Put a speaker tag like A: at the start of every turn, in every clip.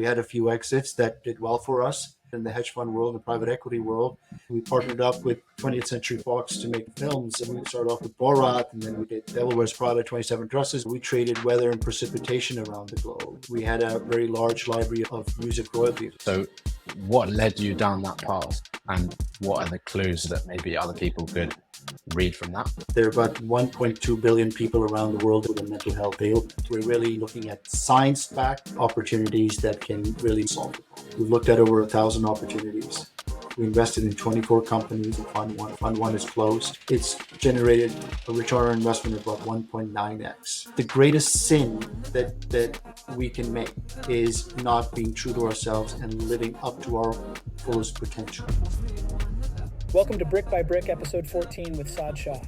A: We had a few exits that did well for us in the hedge fund world, the private equity world. We partnered up with 20th Century Fox to make films. And we started off with Borat, and then we did Devil Wears Prada, 27 Dresses. We traded weather and precipitation around the globe. We had a very large library of music royalties.
B: So what led you down that path, and what are the clues that maybe other people could read from that?
A: There are about 1.2 billion people around the world with a mental health ailment. We're really looking at science-backed opportunities that can really solve it. We've looked at over 1,000 opportunities. We invested in 24 companies in Fund 1. Fund 1 is closed. It's generated a return on investment of about 1.9x. The greatest sin that we can make is not being true to ourselves and living up to our fullest potential.
C: Welcome to Brick by Brick, episode 14 with Shah,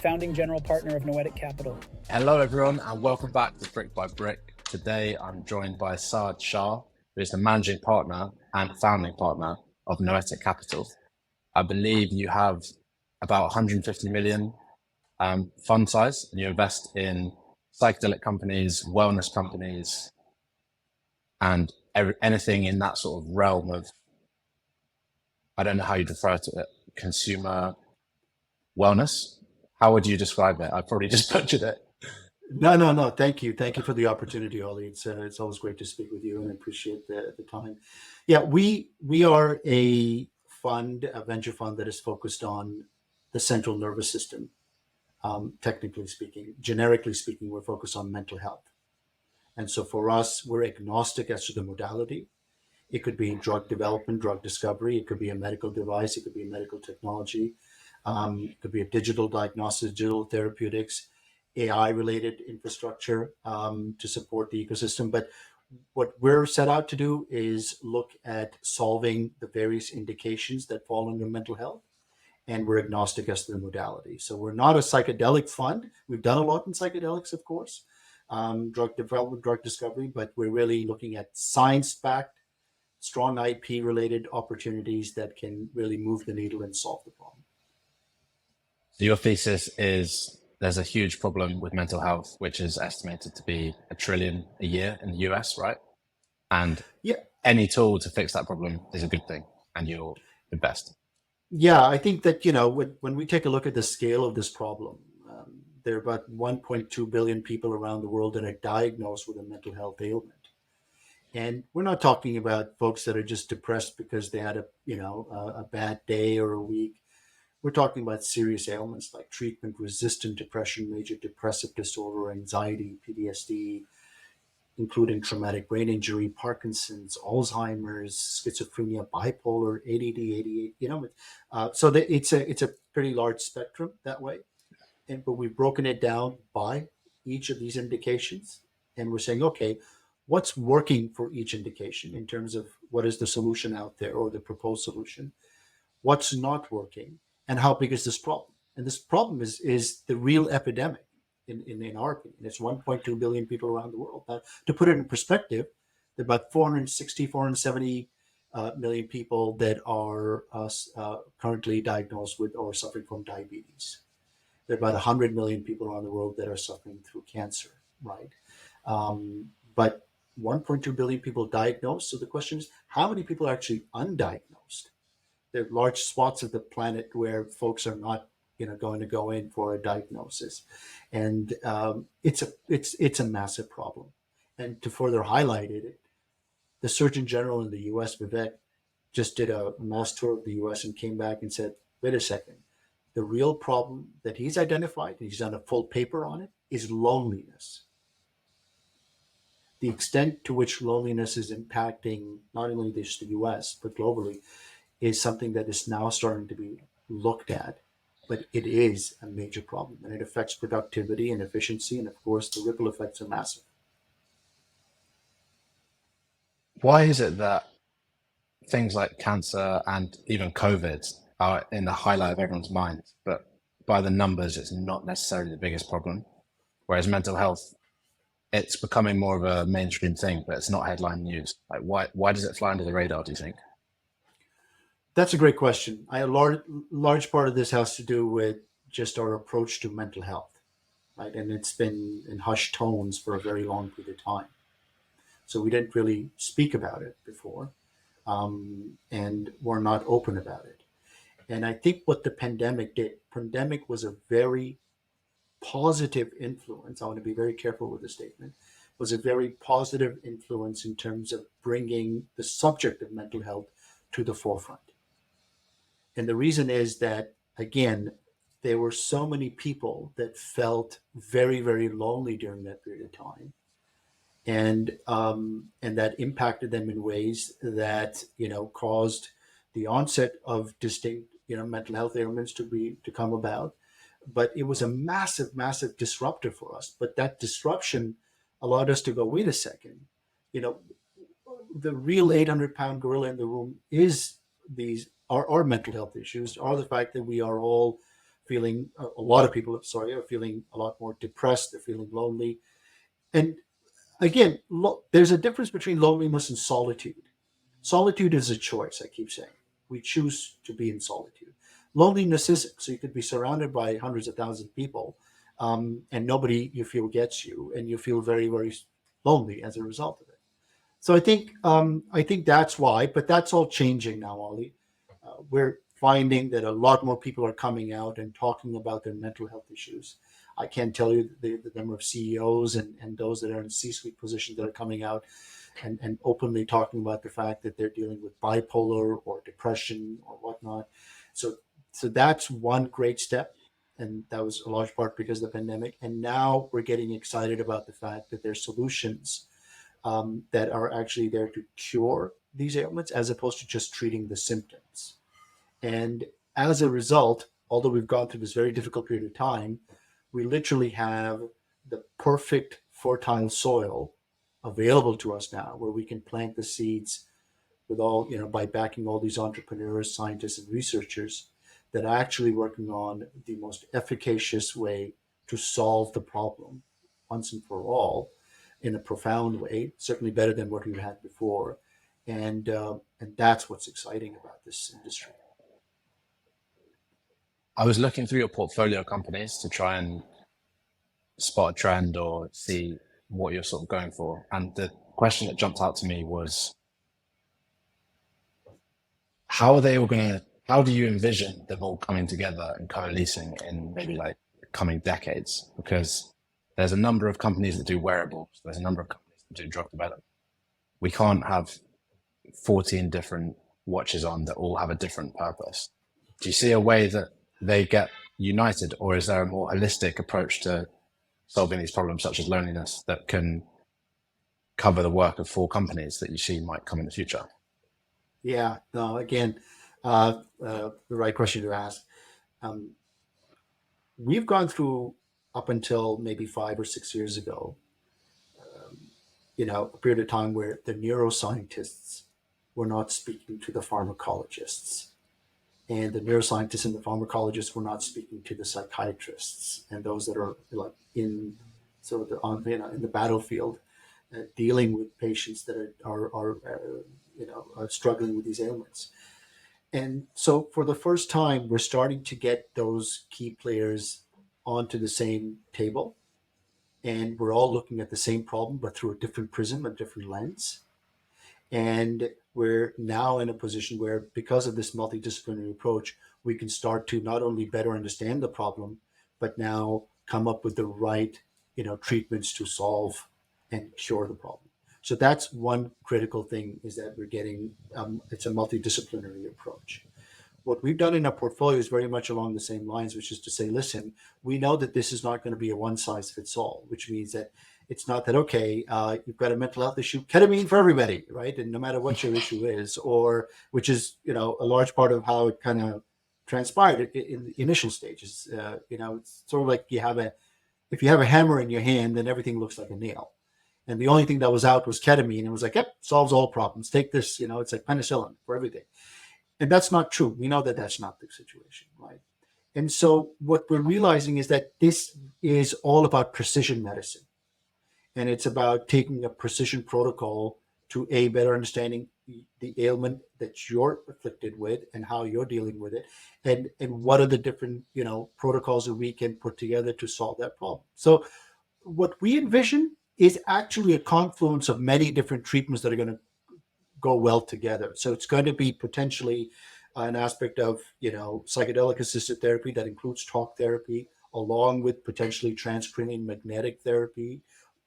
C: founding general partner of Noetic Capital.
B: Hello, everyone, and welcome back to Brick by Brick. Today, I'm joined by Shah, who is the managing partner and founding partner of Noetic Capital. I believe you have about 150 million fund size, and you invest in psychedelic companies, wellness companies, and anything in that sort of realm of, I don't know how you refer to it, consumer wellness. How would you describe it? I probably just butchered it.
A: No. Thank you for the opportunity, Ollie. It's always great to speak with you, and I appreciate the time. Yeah, we are a venture fund that is focused on the central nervous system. Technically speaking, generically speaking, we're focused on mental health, and so for us, we're agnostic as to the modality. It could be drug development, drug discovery. It could be a medical device. It could be a medical technology. It could be a digital diagnosis, digital therapeutics, AI-related infrastructure to support the ecosystem. But what we're set out to do is look at solving the various indications that fall under mental health, and we're agnostic as to the modality. So we're not a psychedelic fund. We've done a lot in psychedelics, of course, drug development, drug discovery, but we're really looking at science-backed, strong IP-related opportunities that can really move the needle and solve the problem.
B: So your thesis is there's a huge problem with mental health, which is estimated to be $1 trillion a year in the US, right? And any tool to fix that problem is a good thing, and you'll invest.
A: Yeah, I think that, when we take a look at the scale of this problem, there are about 1.2 billion people around the world that are diagnosed with a mental health ailment. And we're not talking about folks that are just depressed because they had a bad day or a week. We're talking about serious ailments like treatment-resistant depression, major depressive disorder, anxiety, PTSD, including traumatic brain injury, Parkinson's, Alzheimer's, schizophrenia, bipolar, ADD, ADHD. So it's a pretty large spectrum that way. But we've broken it down by each of these indications, and we're saying, okay, what's working for each indication in terms of what is the solution out there or the proposed solution, what's not working, and how big is this problem? And this problem is the real epidemic in our opinion. It's 1.2 billion people around the world. Now, to put it in perspective, there are about 470 million people that are currently diagnosed with or suffering from diabetes. There are about 100 million people around the world that are suffering through cancer, right? But 1.2 billion people diagnosed. So the question is, how many people are actually undiagnosed? There are large spots of the planet where folks are not, going to go in for a diagnosis, and it's a massive problem. And to further highlight it, the Surgeon General in the U.S., Vivek, just did a mass tour of the U.S. and came back and said, "Wait a second, the real problem that he's identified, and he's done a full paper on it, is loneliness." The extent to which loneliness is impacting not only just the US, but globally, is something that is now starting to be looked at. But it is a major problem, and it affects productivity and efficiency. And of course, the ripple effects are massive.
B: Why is it that things like cancer and even COVID are in the highlight of everyone's minds, but by the numbers, it's not necessarily the biggest problem? Whereas mental health, it's becoming more of a mainstream thing, but it's not headline news. Like, why does it fly under the radar, do you think?
A: That's a great question. A large part of this has to do with just our approach to mental health, right? And it's been in hushed tones for a very long period of time. So we didn't really speak about it before, and were not open about it. And I think what the pandemic was a very positive influence. I want to be very careful with the statement. Was a very positive influence in terms of bringing the subject of mental health to the forefront. And the reason is that, again, there were so many people that felt very, very lonely during that period of time, and that impacted them in ways that caused the onset of distinct mental health ailments to come about. But it was a massive, massive disruptor for us. But that disruption allowed us to go, wait a second, you know, the real 800-pound gorilla in the room is these our mental health issues, are the fact that we are all feeling, a lot of people, sorry, are feeling a lot more depressed, they're feeling lonely. And again, there's a difference between loneliness and solitude. Solitude is a choice, I keep saying. We choose to be in solitude. Loneliness isn't. So you could be surrounded by hundreds of thousands of people, and nobody you feel gets you, and you feel very, very lonely as a result of it. So I think that's why, but that's all changing now, Ollie. We're finding that a lot more people are coming out and talking about their mental health issues. I can't tell you the number of CEOs and those that are in C-suite positions that are coming out and openly talking about the fact that they're dealing with bipolar or depression or whatnot. So so that's one great step, and that was a large part because of the pandemic. And now we're getting excited about the fact that there's solutions that are actually there to cure these ailments as opposed to just treating the symptoms. And as a result, although we've gone through this very difficult period of time, we literally have the perfect fertile soil available to us now where we can plant the seeds with all, by backing all these entrepreneurs, scientists, and researchers that are actually working on the most efficacious way to solve the problem once and for all in a profound way, certainly better than what we've had before. And that's what's exciting about this industry.
B: I was looking through your portfolio companies to try and spot a trend or see what you're sort of going for. And the question that jumped out to me was, how do you envision them all coming together and coalescing in maybe like coming decades? Because there's a number of companies that do wearables. There's a number of companies that do drug development. We can't have 14 different watches on that all have a different purpose. Do you see a way that they get united, or is there a more holistic approach to solving these problems such as loneliness that can cover the work of 4 companies that you see might come in the future?
A: Yeah, no, again, the right question to ask. Um, we've gone through, up until maybe 5 or 6 years ago, a period of time where the neuroscientists were not speaking to the pharmacologists, and the neuroscientists and the pharmacologists were not speaking to the psychiatrists and those that are like in sort of in the battlefield, dealing with patients that are struggling with these ailments. And so for the first time, we're starting to get those key players onto the same table, and we're all looking at the same problem, but through a different prism, a different lens. And we're now in a position where, because of this multidisciplinary approach, we can start to not only better understand the problem, but now come up with the right, treatments to solve and cure the problem. So that's one critical thing, is that we're getting, it's a multidisciplinary approach. What we've done in our portfolio is very much along the same lines, which is to say, listen, we know that this is not going to be a one size fits all, which means that it's not that, okay, you've got a mental health issue, ketamine for everybody, right? And no matter what your issue is, or which is, a large part of how it kind of transpired in the initial stages. It's sort of like if you have a hammer in your hand, then everything looks like a nail. And the only thing that was out was ketamine. It was like, yep, solves all problems. Take this, it's like penicillin for everything. And that's not true. We know that that's not the situation, right? And so what we're realizing is that this is all about precision medicine. And it's about taking a precision protocol to better understanding the ailment that you're afflicted with and how you're dealing with it, and what are the different protocols that we can put together to solve that problem. So what we envision is actually a confluence of many different treatments that are going to go well together. So it's going to be potentially an aspect of, psychedelic assisted therapy that includes talk therapy, along with potentially transcranial magnetic therapy.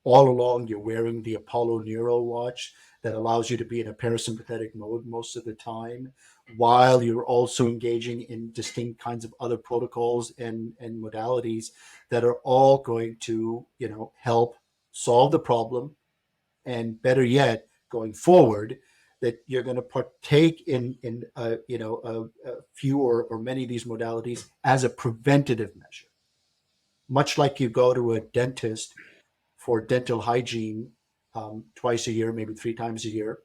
A: All along, you're wearing the Apollo Neuro watch that allows you to be in a parasympathetic mode most of the time, while you're also engaging in distinct kinds of other protocols and modalities that are all going to, help solve the problem, and better yet, going forward, that you're going to partake in a few or many of these modalities as a preventative measure, much like you go to a dentist for dental hygiene twice a year, maybe 3 times a year.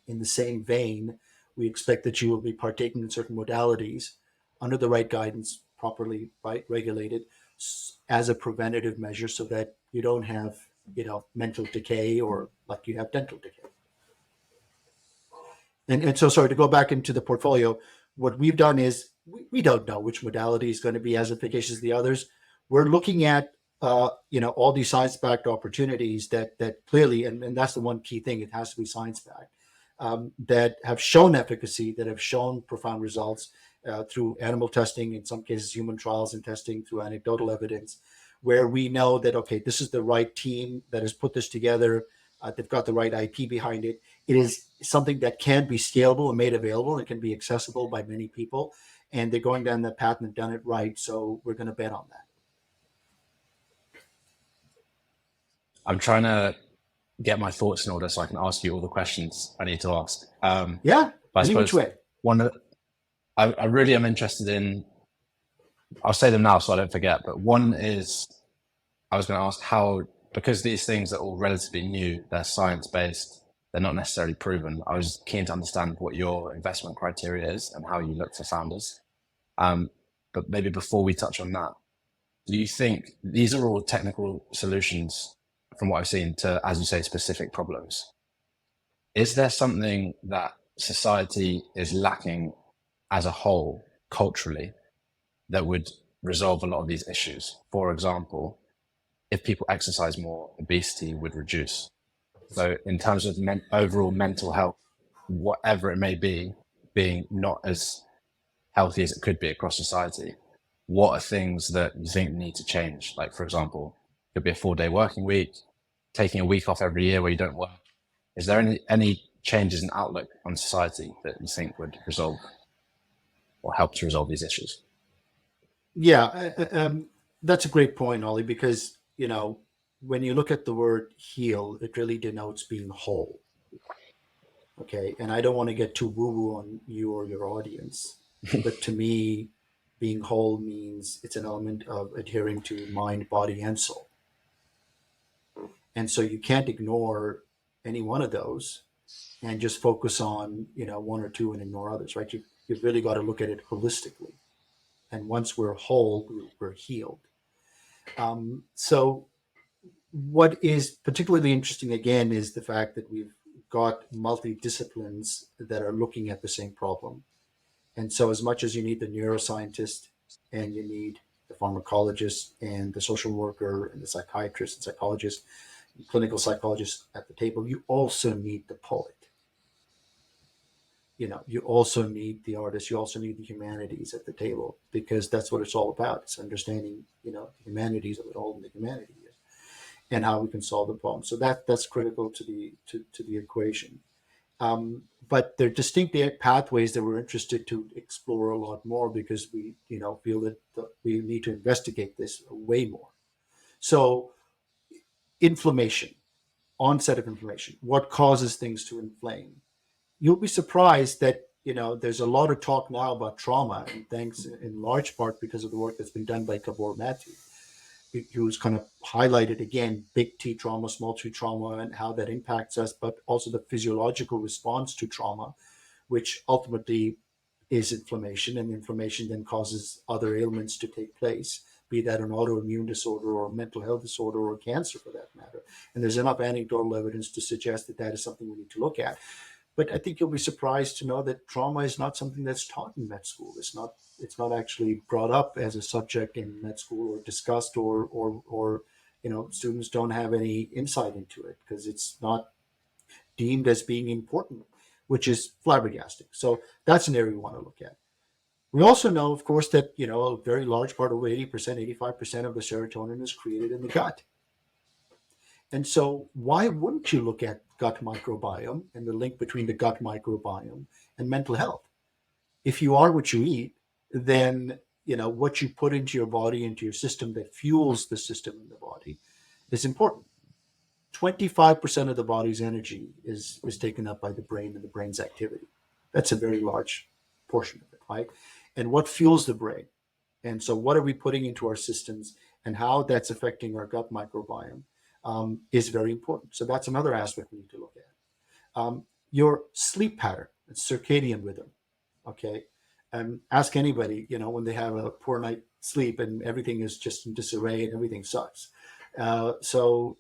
A: In the same vein, we expect that you will be partaking in certain modalities under the right guidance, properly regulated, as a preventative measure, so that you don't have mental decay, or like you have dental decay. And so, sorry, to go back into the portfolio, what we've done is we don't know which modality is going to be as efficacious as the others. We're looking at all these science-backed opportunities that clearly, and that's the one key thing, it has to be science-backed, that have shown efficacy, that have shown profound results through animal testing, in some cases human trials and testing, through anecdotal evidence, where we know that, okay, this is the right team that has put this together. They've got the right IP behind it. It is something that can be scalable and made available. It can be accessible by many people, and they're going down that path and have done it right. So we're going to bet on that.
B: I'm trying to get my thoughts in order so I can ask you all the questions I need to ask.
A: Yeah,
B: but I
A: any which
B: suppose
A: way.
B: I really am interested in, I'll say them now so I don't forget, but one is, I was going to ask how, because these things are all relatively new, they're science-based, they're not necessarily proven. I was keen to understand what your investment criteria is and how you look for founders. But maybe before we touch on that, do you think these are all technical solutions, from what I've seen, to, as you say, specific problems? Is there something that society is lacking as a whole, culturally, that would resolve a lot of these issues? For example, if people exercise more, obesity would reduce. So in terms of overall mental health, whatever it may be, being not as healthy as it could be across society, what are things that you think need to change? Like, for example, it could be a 4-day working week, taking a week off every year where you don't work. Is there any changes in outlook on society that you think would resolve or help to resolve these issues?
A: Yeah, that's a great point, Ollie, because, when you look at the word heal, it really denotes being whole. Okay. And I don't want to get too woo woo on you or your audience, but to me, being whole means it's an element of adhering to mind, body, and soul. And so you can't ignore any one of those and just focus on, one or two and ignore others, right? You've really got to look at it holistically. And once we're whole, we're healed. So what is particularly interesting, again, is the fact that we've got multi-disciplines that are looking at the same problem. And so as much as you need the neuroscientist, and you need the pharmacologist and the social worker and the psychiatrist and psychologist and clinical psychologist at the table, you also need the poet. You also need the artist. You also need the humanities at the table, because that's what it's all about. It's understanding, the humanities of it all, and the humanities, and how we can solve the problem. So that's critical to the equation. But there are distinct pathways that we're interested to explore a lot more, because we feel that we need to investigate this way more. So inflammation, onset of inflammation, what causes things to inflame? You'll be surprised that there's a lot of talk now about trauma, and thanks in large part because of the work that's been done by Gabor Mate, who's kind of highlighted again big T trauma, small t trauma, and how that impacts us, but also the physiological response to trauma, which ultimately is inflammation, and inflammation then causes other ailments to take place, be that an autoimmune disorder or a mental health disorder or cancer for that matter. And there's enough anecdotal evidence to suggest that that is something we need to look at. But I think you'll be surprised to know that trauma is not something that's taught in med school. It's not actually brought up as a subject in med school, or discussed, or students don't have any insight into it because it's not deemed as being important, which is flabbergasting. So that's an area we want to look at. We also know, of course, that a very large part, over 80%, 85% of the serotonin is created in the gut. And so why wouldn't you look at gut microbiome and the link between the gut microbiome and mental health? If you are what you eat, then what you put into your body, into your system that fuels the system in the body is important. 25% of the body's energy is taken up by the brain and the brain's activity. That's a very large portion of it, right? And what fuels the brain? And so what are we putting into our systems and how that's affecting our gut microbiome is very important. So that's another aspect we need to look at. Your sleep pattern, circadian rhythm, okay? Ask anybody, when they have a poor night's sleep and everything is just in disarray and everything sucks. And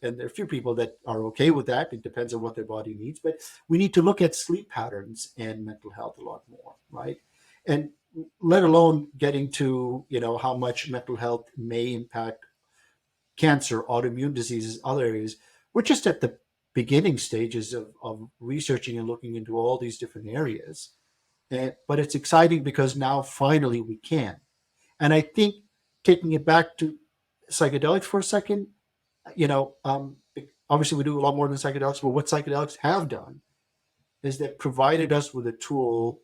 A: there are a few people that are okay with that. It depends on what their body needs, but we need to look at sleep patterns and mental health a lot more, right? And let alone getting to, how much mental health may impact cancer, autoimmune diseases, other areas. We're just at the beginning stages of researching and looking into all these different areas. But it's exciting because now finally we can. And I think taking it back to psychedelics for a second, obviously we do a lot more than psychedelics, but what psychedelics have done is that provided us with a tool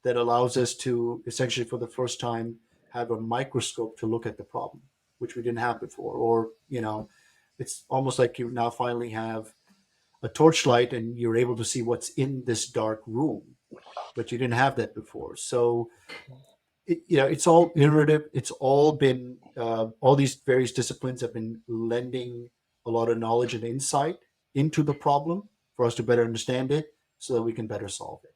A: that allows us to essentially for the first time have a microscope to look at the problem, which we didn't have before. Or, it's almost like you now finally have a torchlight and you're able to see what's in this dark room, but you didn't have that before. So it's all iterative. It's all been all these various disciplines have been lending a lot of knowledge and insight into the problem for us to better understand it so that we can better solve it.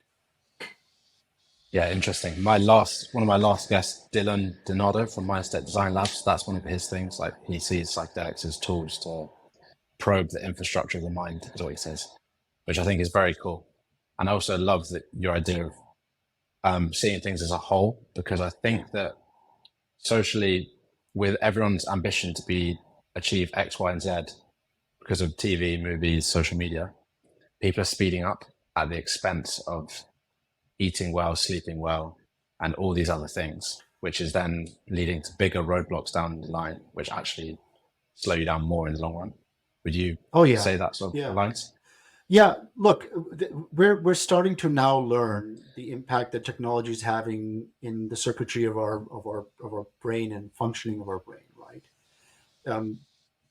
B: Yeah, interesting. One of my last guests, Dylan Donato from Mindset Design Labs, that's one of his things. Like he sees psychedelics as tools to probe the infrastructure of the mind, is what he says, which I think is very cool. And I also love that your idea of seeing things as a whole, because I think that socially, with everyone's ambition to achieve X, Y, and Z because of TV, movies, social media, people are speeding up at the expense of eating well, sleeping well, and all these other things, which is then leading to bigger roadblocks down the line, which actually slow you down more in the long run. Would you say that sort of aligns?
A: Yeah, look, we're starting to now learn the impact that technology is having in the circuitry of our brain and functioning of our brain, right?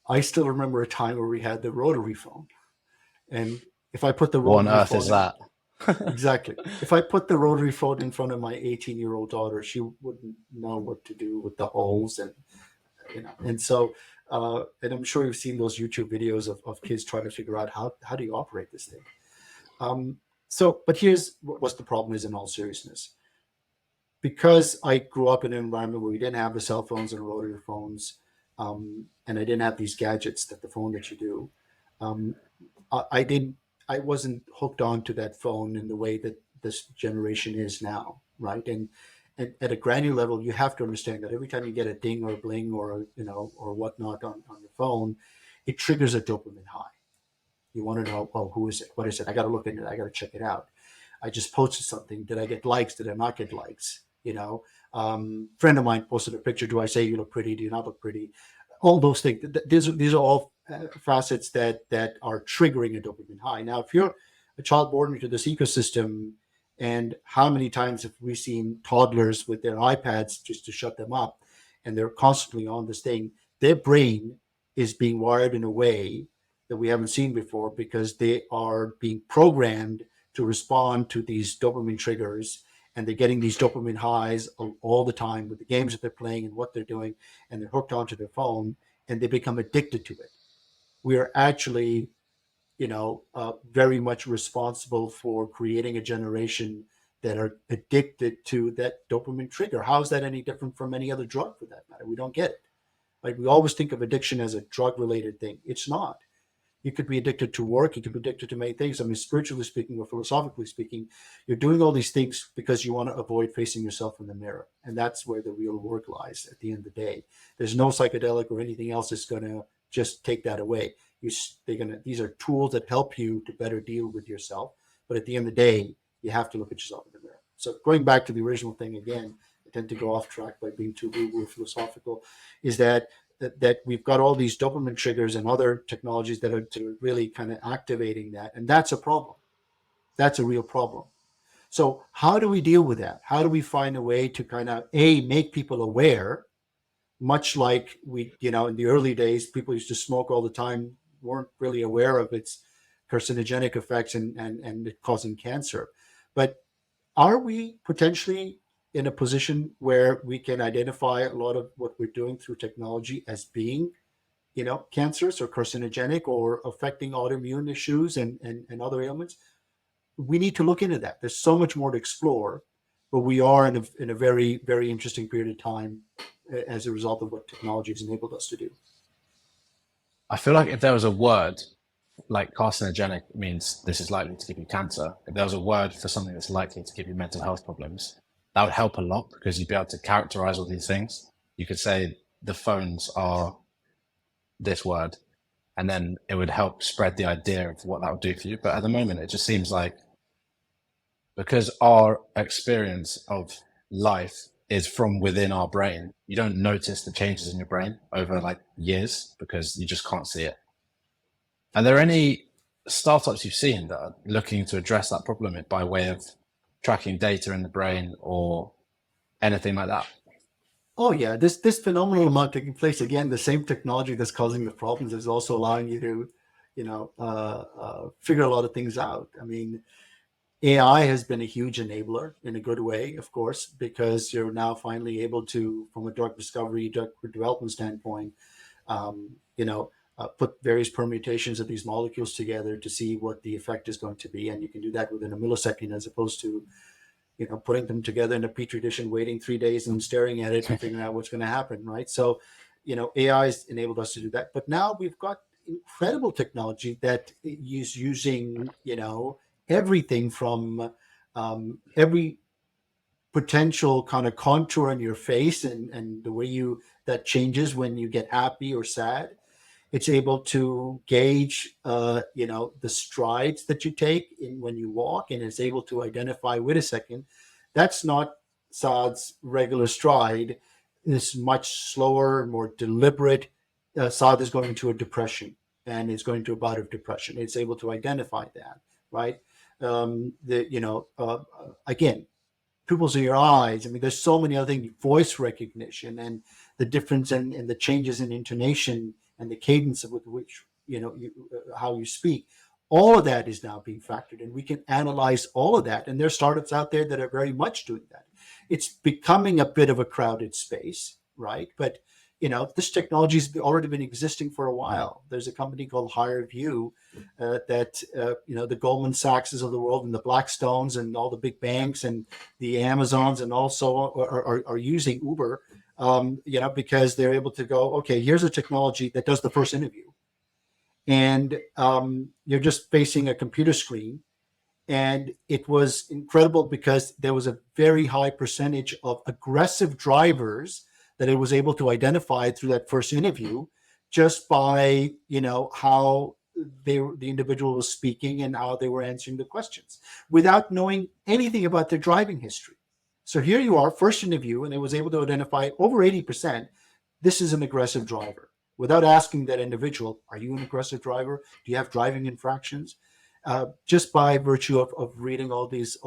A: I still remember a time where we had the rotary phone, and if I put the
B: what on
A: rotary
B: earth
A: phone
B: is that?
A: Exactly. If I put the rotary phone in front of my 18-year-old daughter, she wouldn't know what to do with the holes and so and I'm sure you've seen those YouTube videos of kids trying to figure out how do you operate this thing. But here's what the problem is in all seriousness. Because I grew up in an environment where we didn't have the cell phones and rotary phones, and I didn't have these gadgets that the phone that you do, um, I wasn't hooked on to that phone in the way that this generation is now, right? And at a granular level, you have to understand that every time you get a ding or a bling or or whatnot on your phone, it triggers a dopamine high. You want to know, oh, who is it? What is it? I got to look into it. I got to check it out. I just posted something. Did I get likes? Did I not get likes? Friend of mine posted a picture. Do I say you look pretty? Do you not look pretty? All those things. These are all facets that are triggering a dopamine high. Now, if you're a child born into this ecosystem, and how many times have we seen toddlers with their iPads just to shut them up, and they're constantly on this thing? Their brain is being wired in a way that we haven't seen before because they are being programmed to respond to these dopamine triggers, and they're getting these dopamine highs all the time with the games that they're playing and what they're doing, and they're hooked onto their phone and they become addicted to it. We are actually, very much responsible for creating a generation that are addicted to that dopamine trigger. How is that any different from any other drug for that matter? We don't get it. Like we always think of addiction as a drug related thing. It's not. You could be addicted to work. You could be addicted to many things. I mean, spiritually speaking or philosophically speaking, you're doing all these things because you want to avoid facing yourself in the mirror. And that's where the real work lies at the end of the day. There's no psychedelic or anything else that's going to just take that away. These are tools that help you to better deal with yourself. But at the end of the day, you have to look at yourself in the mirror. So going back to the original thing again, I tend to go off track by being too woo-woo philosophical, is that we've got all these dopamine triggers and other technologies that are really kind of activating that. And that's a problem. That's a real problem. So how do we deal with that? How do we find a way to kind of, make people aware, much like in the early days, people used to smoke all the time, weren't really aware of its carcinogenic effects and it causing cancer. But are we potentially in a position where we can identify a lot of what we're doing through technology as being, cancerous or carcinogenic or affecting autoimmune issues and other ailments? We need to look into that. There's so much more to explore, but we are in a very, very interesting period of time as a result of what technology has enabled us to do.
B: I feel like if there was a word, like carcinogenic means this is likely to give you cancer. If there was a word for something that's likely to give you mental health problems, that would help a lot, because you'd be able to characterize all these things. You could say the phones are this word, and then it would help spread the idea of what that would do for you. But at the moment, it just seems like, because our experience of life is from within our brain, you don't notice the changes in your brain over like years because you just can't see it. Are there any startups you've seen that are looking to address that problem by way of tracking data in the brain or anything like that?
A: Oh yeah, this phenomenal amount taking place. Again, the same technology that's causing the problems is also allowing you to, figure a lot of things out. I mean, AI has been a huge enabler in a good way, of course, because you're now finally able to, from a drug discovery, drug development standpoint, put various permutations of these molecules together to see what the effect is going to be. And you can do that within a millisecond, as opposed to, putting them together in a petri dish and waiting 3 days and staring at it and figuring out what's going to happen, right? So, AI has enabled us to do that. But now we've got incredible technology that is using, everything from every potential kind of contour in your face and the way that changes when you get happy or sad. It's able to gauge, the strides that you take when you walk, and it's able to identify, wait a second, that's not Saad's regular stride. This much slower, more deliberate. Saad is going into a depression and is going to a bout of depression. It's able to identify that, right? Again, pupils of your eyes. I mean, there's so many other things, voice recognition and the difference in the changes in intonation and the cadence with which, how you speak. All of that is now being factored in. We can analyze all of that. And there are startups out there that are very much doing that. It's becoming a bit of a crowded space, right? But, this technology has already been existing for a while. There's a company called Higher View that, the Goldman Sachs of the world and the Blackstones and all the big banks and the Amazons and also are using Uber, because they're able to go, okay, here's a technology that does the first interview. And you're just facing a computer screen. And it was incredible because there was a very high percentage of aggressive drivers that it was able to identify through that first interview, just by, how the individual was speaking and how they were answering the questions without knowing anything about their driving history. So here you are, first interview, and it was able to identify over 80%, this is an aggressive driver, without asking that individual, are you an aggressive driver? Do you have driving infractions? Just by virtue of reading all these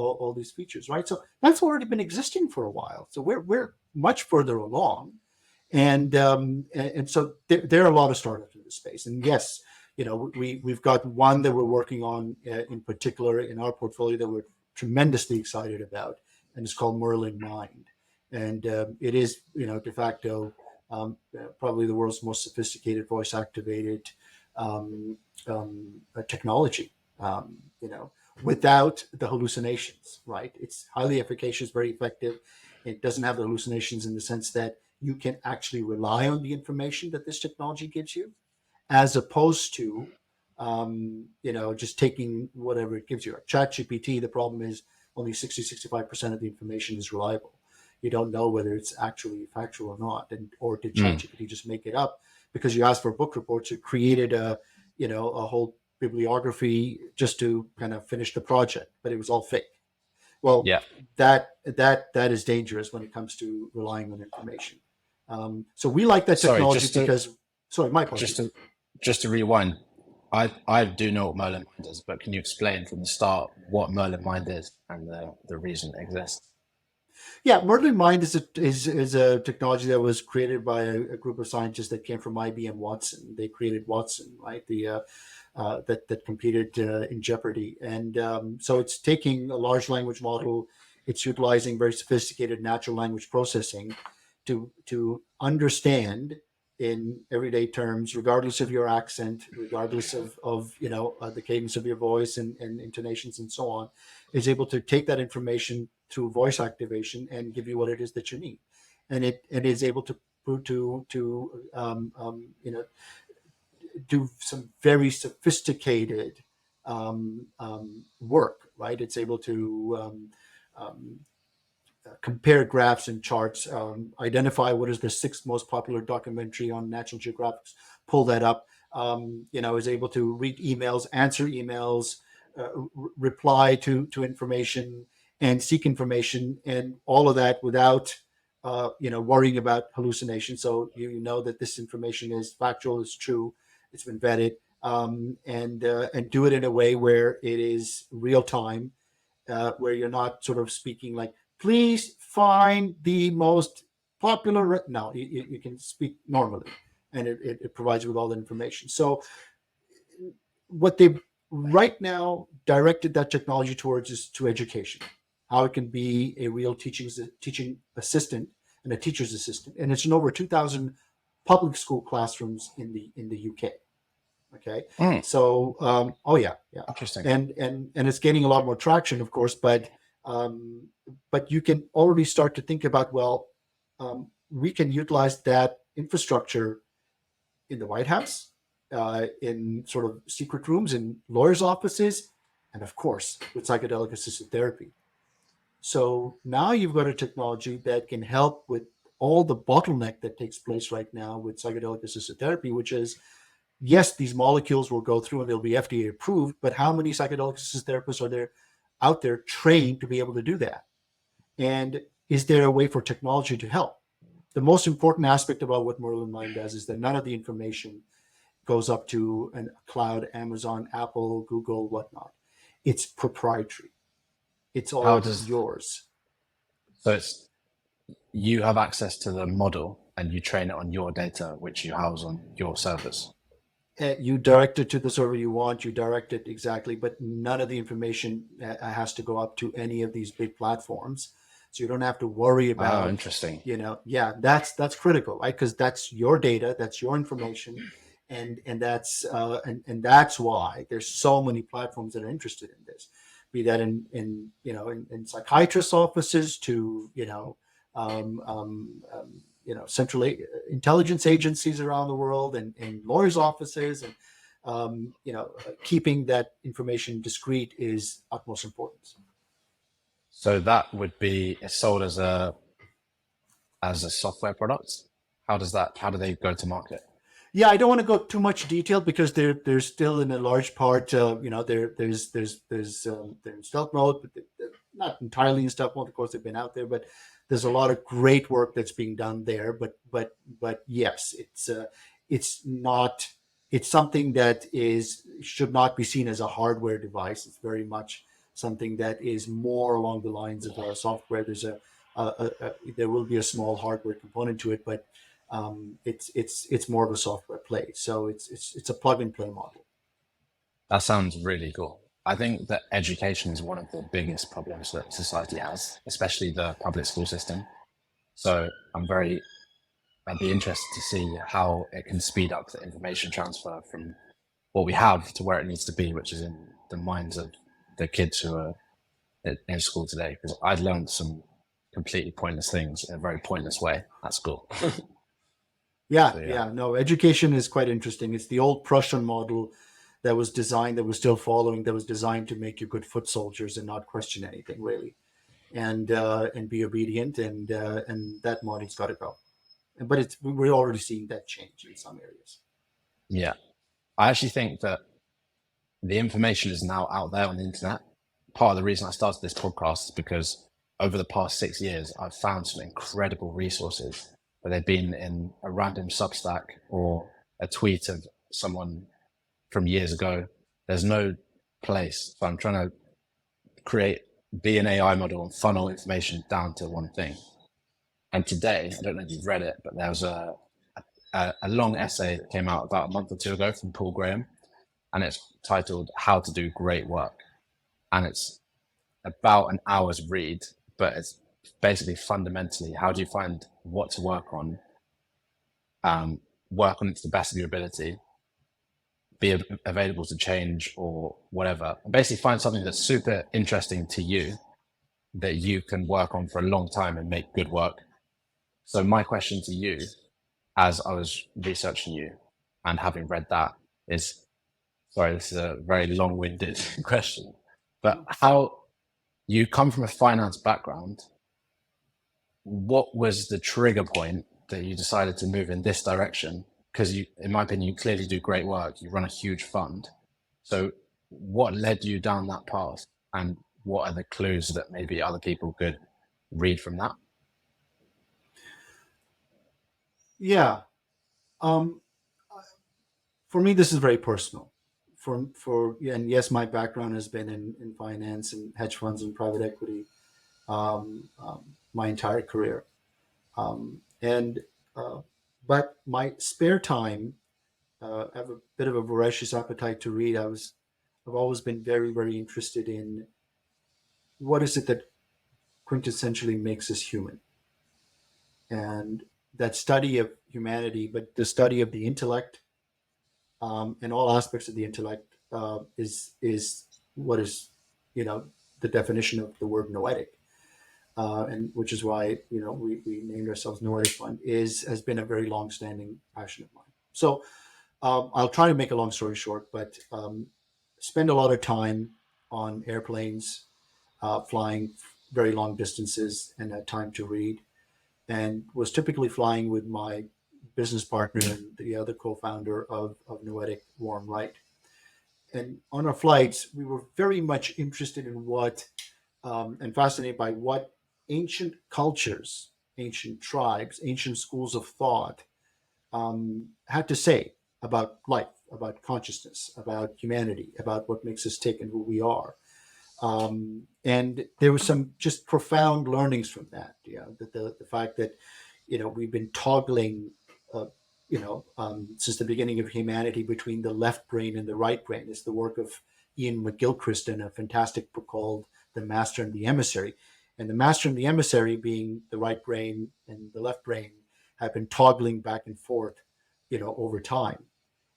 A: features, right? So that's already been existing for a while. So we're much further along, and so there are a lot of startups in this space. And yes, we've got one that we're working on in particular in our portfolio that we're tremendously excited about, and it's called Merlin Mind, and it is de facto probably the world's most sophisticated voice activated technology. Without the hallucinations, right? It's highly efficacious, very effective. It doesn't have the hallucinations in the sense that you can actually rely on the information that this technology gives you, as opposed to, just taking whatever it gives you. ChatGPT, the problem is only 65% of the information is reliable. You don't know whether it's actually factual or not, or did ChatGPT just make it up because you asked for book reports, it created a whole bibliography just to kind of finish the project, but it was all fake. Well,
B: Yeah.
A: that is dangerous when it comes to relying on information. So we like that
B: Sorry,
A: technology because, sorry, my apologies.
B: just to just to rewind. I do know what Merlin Mind is, but can you explain from the start what Merlin Mind is and the reason it exists?
A: Yeah, Merlin Mind is a technology that was created by a group of scientists that came from IBM Watson. They created Watson, right? That competed in Jeopardy, and so it's taking a large language model. It's utilizing very sophisticated natural language processing to understand in everyday terms, regardless of your accent, regardless of the cadence of your voice and intonations and so on, is able to take that information through voice activation and give you what it is that you need, and it is able to do some very sophisticated work. Right, it's able to um, compare graphs and charts, identify what is the sixth most popular documentary on National Geographic, pull that up, is able to read emails, answer emails, reply to information, and seek information, and all of that without, worrying about hallucination. So you know that this information is factual, is true, it's been vetted, and do it in a way where it is real time, where you're not sort of speaking like, please find the most popular. No, you can speak normally, and it provides you with all the information. So what they've right now directed that technology towards is to education, how it can be a real teaching assistant and a teacher's assistant, and it's in over 2,000 public school classrooms in the UK. Okay,
B: Mm,
A: so oh yeah, yeah,
B: interesting.
A: and it's gaining a lot more traction, of course, um, but you can already start to think about, well, we can utilize that infrastructure in the White House, in sort of secret rooms in lawyers' offices, and of course with psychedelic assisted therapy. So now you've got a technology that can help with all the bottleneck that takes place right now with psychedelic assisted therapy, which is, yes, these molecules will go through and they'll be FDA approved, but how many psychedelic assisted therapists are there out there trained to be able to do that? And is there a way for technology to help? The most important aspect about what Merlin Mind does is that none of the information goes up to a cloud, Amazon, Apple, Google, whatnot. It's proprietary. It's
B: How
A: all
B: does
A: yours.
B: so it's you have access to the model and you train it on your data, which you house on your servers.
A: You direct it to the server you want, you direct it exactly, but none of the information has to go up to any of these big platforms. So you don't have to worry
B: Oh,
A: about,
B: interesting.
A: yeah, that's critical, right? Because that's your data, that's your information, and that's why there's so many platforms that are interested in this, be that in psychiatrists' offices to um, um, central intelligence agencies around the world, and lawyers' offices, and keeping that information discreet is utmost importance.
B: So that would be sold as a software product. How do they go to market?
A: Yeah, I don't want to go too much detail because they're still in a large part. They're in stealth mode, but they're not entirely in stealth mode. Of course, they've been out there, but there's a lot of great work that's being done there. But yes, it's not. It's something that is should not be seen as a hardware device. It's very much something that is more along the lines of software. There will be a small hardware component to it, but it's more of a software play. So it's a plug and play model.
B: That sounds really cool. I think that education is one of the biggest problems that society has, especially the public school system. So I'd be interested to see how it can speed up the information transfer from what we have to where it needs to be, which is in the minds of the kids who are in school today. Because I'd learned some completely pointless things in a very pointless way at school.
A: Yeah,
B: So yeah.
A: yeah. No, education is quite interesting. It's the old Prussian model that was designed, that was still following, that was designed to make you good foot soldiers and not question anything really, and be obedient, and that model's got to go. but we're already seeing that change in some areas.
B: Yeah. I actually think that the information is now out there on the internet. Part of the reason I started this podcast is because over the past 6 years, I've found some incredible resources, but they've been in a random Substack or a tweet of someone from years ago. There's no place. So I'm trying to be an AI model and funnel information down to one thing. And today, I don't know if you've read it, but there was a long essay that came out about a month or two ago from Paul Graham, and it's titled How to Do Great Work. And it's about an hour's read, but it's basically fundamentally, how do you find what to work on it to the best of your ability, be available to change or whatever, and basically find something that's super interesting to you that you can work on for a long time and make good work. So my question to you, as I was researching you and having read that, is, sorry, this is a very long-winded question, but how you come from a finance background, what was the trigger point that you decided to move in this direction? Because you, in my opinion, you clearly do great work. You run a huge fund. So what led you down that path, and what are the clues that maybe other people could read from that?
A: Yeah. Um, for me, this is very personal. And yes, my background has been in finance and hedge funds and private equity my entire career. And but my spare time, I have a bit of a voracious appetite to read. I've always been very, very interested in what is it that quintessentially makes us human, and that study of humanity, but the study of the intellect and all aspects of the intellect is what is, you know, the definition of the word noetic, and which is why, you know, we named ourselves Noetic Mind, has been a very long-standing passion of mine. So I'll try to make a long story short, but spend a lot of time on airplanes, flying very long distances, and had time to read, and was typically flying with my business partner and the other co-founder of Noetic, Warren Wright. And on our flights, we were very much interested in and fascinated by what ancient cultures, ancient tribes, ancient schools of thought had to say about life, about consciousness, about humanity, about what makes us tick and who we are. And there was some just profound learnings from that. Yeah, the fact that, you know, we've been toggling, since the beginning of humanity between the left brain and the right brain. Is the work of Ian McGilchrist in a fantastic book called The Master and the Emissary. And the master and the emissary, being the right brain and the left brain, have been toggling back and forth, you know, over time.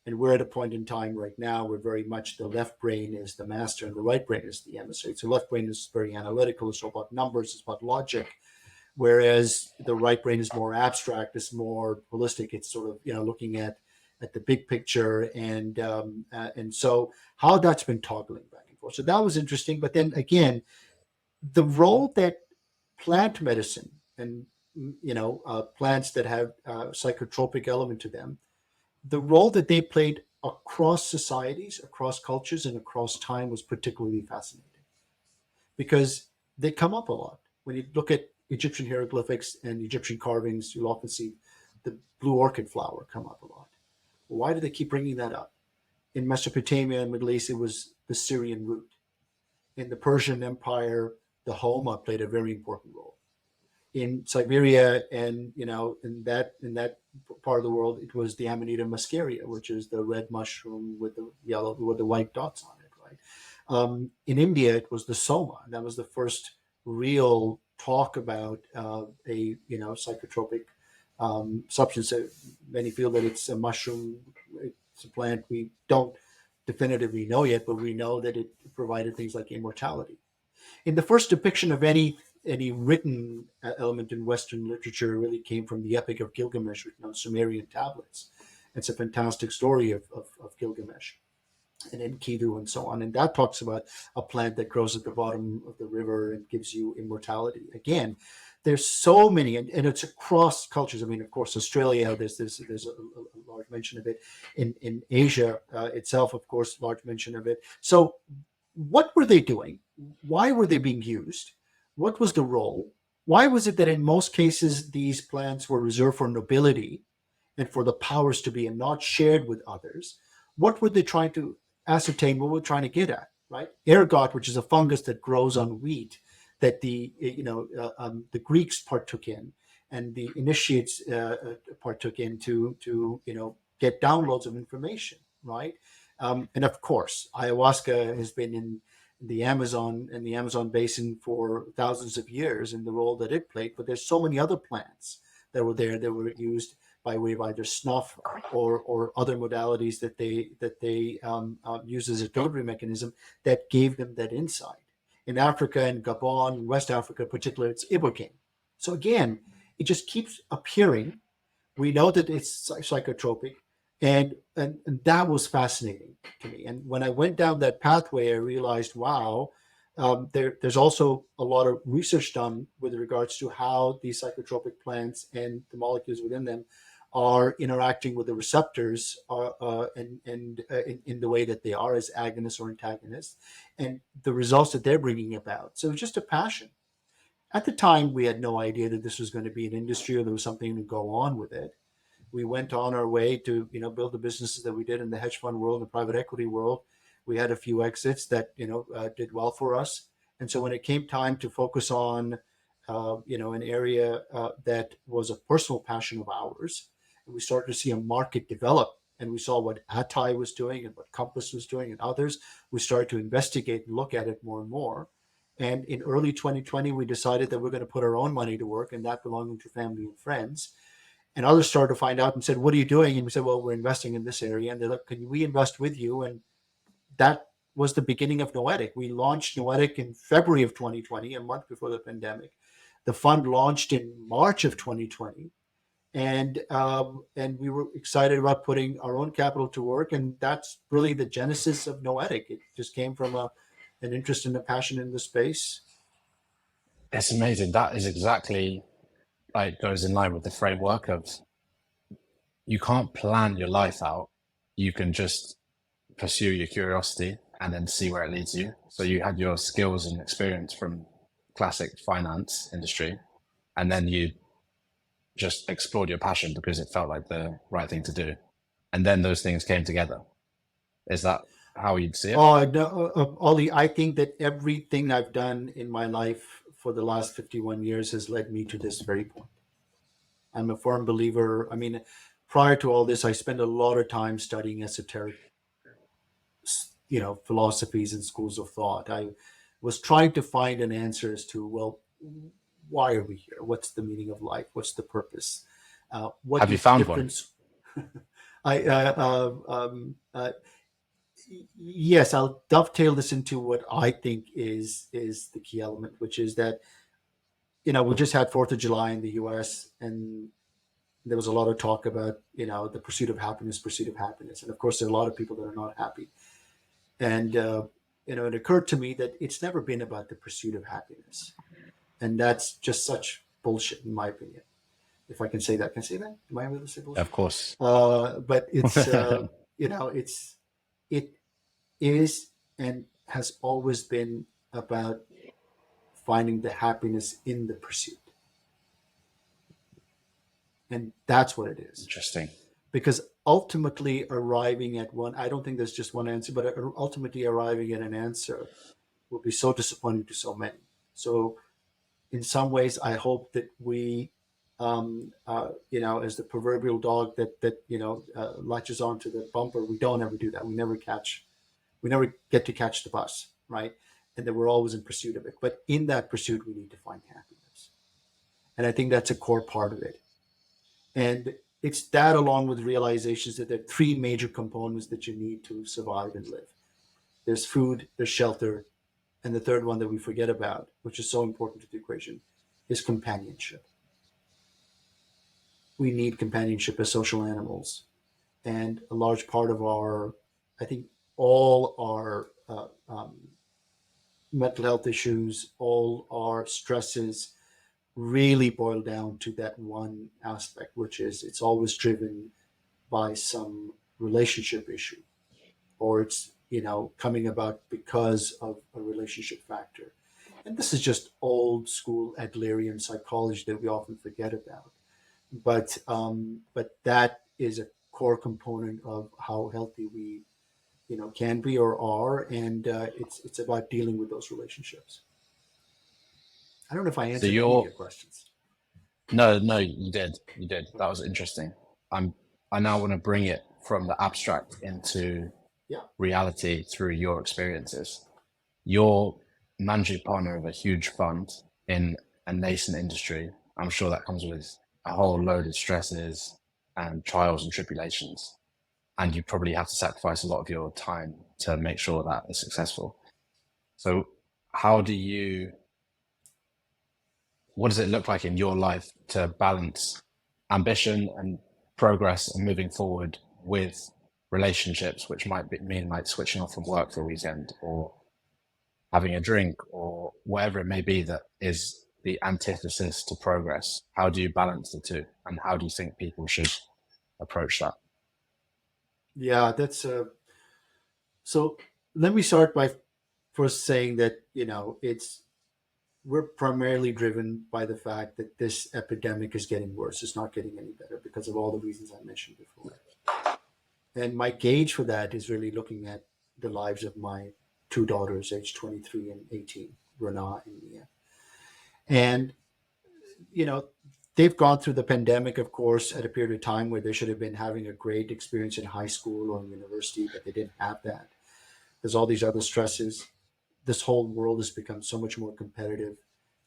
A: And we're at a point in time right now where very much the left brain is the master and the right brain is the emissary. So left brain is very analytical, it's all about numbers, it's about logic, whereas the right brain is more abstract, it's more holistic. It's sort of, you know, looking at the big picture, and so how that's been toggling back and forth. So that was interesting. But then again, the role that plant medicine and, plants that have a psychotropic element to them, the role that they played across societies, across cultures, and across time was particularly fascinating, because they come up a lot. When you look at Egyptian hieroglyphics and Egyptian carvings, you'll often see the blue orchid flower come up a lot. Why do they keep bringing that up? In Mesopotamia and Middle East, it was the Syrian root. In the Persian Empire, the homa played a very important role. In Siberia and, in that part of the world, it was the Amanita muscaria, which is the red mushroom with the white dots on it, right? In India, it was the soma. And that was the first real talk about a psychotropic substance. Many feel that it's a mushroom, it's a plant we don't definitively know yet, but we know that it provided things like immortality. In the first depiction of any written element in Western literature, really came from the Epic of Gilgamesh, written on Sumerian tablets. It's a fantastic story of Gilgamesh. and enkidu and so on. And that talks about a plant that grows at the bottom of the river and gives you immortality. Again, there's so many, and it's across cultures. I mean, of course, Australia, there's a large mention of it. In Asia itself, of course, large mention of it. So what were they doing? Why were they being used? What was the role? Why was it that in most cases these plants were reserved for nobility and for the powers to be and not shared with others? What were they trying to ascertain? What were they trying to get at? Right? Ergot, which is a fungus that grows on wheat, that the Greeks partook in, and the initiates partook in to get downloads of information. Right? And of course, ayahuasca has been in the Amazon basin for thousands of years in the role that it played. But there's so many other plants that were there that were used by way of either snuff or other modalities that they use as a delivery mechanism that gave them that insight. In Africa and Gabon, West Africa in particular, it's ibogaine. So again, it just keeps appearing. We know that it's psychotropic, and that was fascinating to me. And when I went down that pathway, I realized, wow, there's also a lot of research done with regards to how these psychotropic plants and the molecules within them are interacting with the receptors in the way that they are as agonists or antagonists, and the results that they're bringing about. So it's just a passion. At the time, we had no idea that this was going to be an industry or there was something to go on with it. We went on our way to build the businesses that we did in the hedge fund world, the private equity world. We had a few exits that did well for us, and so when it came time to focus on an area that was a personal passion of ours, and we started to see a market develop, and we saw what Atai was doing and what Compass was doing and others. We started to investigate and look at it more and more. And in early 2020, we decided that we're going to put our own money to work, and that belonging to family and friends. And others started to find out and said, "What are you doing?" And we said, "Well, we're investing in this area." And they're like, "Can we invest with you?" And that was the beginning of Noetic. We launched Noetic in February of 2020, a month before the pandemic. The fund launched in March of 2020, and we were excited about putting our own capital to work. And that's really the genesis of Noetic. It just came from an interest and a passion in the space.
B: It's amazing. That is exactly like goes in line with the framework of you can't plan your life out. You can just pursue your curiosity and then see where it leads you. So you had your skills and experience from classic finance industry, and then you just explored your passion because it felt like the right thing to do. And then those things came together. Is that how you'd see it?
A: Oh, no, Ollie, I think that everything I've done in my life for the last 51 years has led me to this very point. I'm a firm believer. I mean, prior to all this, I spent a lot of time studying esoteric, philosophies and schools of thought. I was trying to find an answer as to, well, why are we here? What's the meaning of life? What's the purpose? What
B: Have you
A: is the
B: found one?
A: difference? I yes, I'll dovetail this into what I think is the key element, which is that we just had Fourth of July in the U.S. and there was a lot of talk about the pursuit of happiness, and of course there are a lot of people that are not happy, and it occurred to me that it's never been about the pursuit of happiness, and that's just such bullshit in my opinion. If I can say that, can I say that? Am I able to say bullshit?
B: Of course.
A: But it's it is and has always been about finding the happiness in the pursuit. And that's what it is.
B: Interesting.
A: Because ultimately arriving at one, I don't think there's just one answer, but ultimately arriving at an answer will be so disappointing to so many. So in some ways, I hope that we, as the proverbial dog that latches onto the bumper, we don't ever do that. We never get to catch the bus, right? And that we're always in pursuit of it. But in that pursuit, we need to find happiness. And I think that's a core part of it. And it's that along with realizations that there are three major components that you need to survive and live. There's food, there's shelter, and the third one that we forget about, which is so important to the equation, is companionship. We need companionship as social animals. And a large part of I think all our mental health issues, all our stresses really boil down to that one aspect, which is it's always driven by some relationship issue, or it's coming about because of a relationship factor. And this is just old school Adlerian psychology that we often forget about. But that is a core component of how healthy we can be or are, and it's about dealing with those relationships. I don't know if I
B: So
A: answered any of
B: you're
A: your questions.
B: no, you did. You did. That was interesting. I now want to bring it from the abstract into
A: Yeah.
B: reality through your experiences. You're managing partner of a huge fund in a nascent industry. I'm sure that comes with a whole load of stresses and trials and tribulations. And you probably have to sacrifice a lot of your time to make sure that it's successful. So how do you, what does it look like in your life to balance ambition and progress and moving forward with relationships, which might mean like switching off from work for a weekend or having a drink or whatever it may be that is the antithesis to progress? How do you balance the two? And how do you think people should approach that?
A: Yeah, that's so. Let me start by first saying that it's we're primarily driven by the fact that this epidemic is getting worse. It's not getting any better because of all the reasons I mentioned before. And my gauge for that is really looking at the lives of my two daughters, aged 23 and 18, Rana and Mia. And, you know, they've gone through the pandemic, of course, at a period of time where they should have been having a great experience in high school or in university, but they didn't have that. There's all these other stresses. This whole world has become so much more competitive.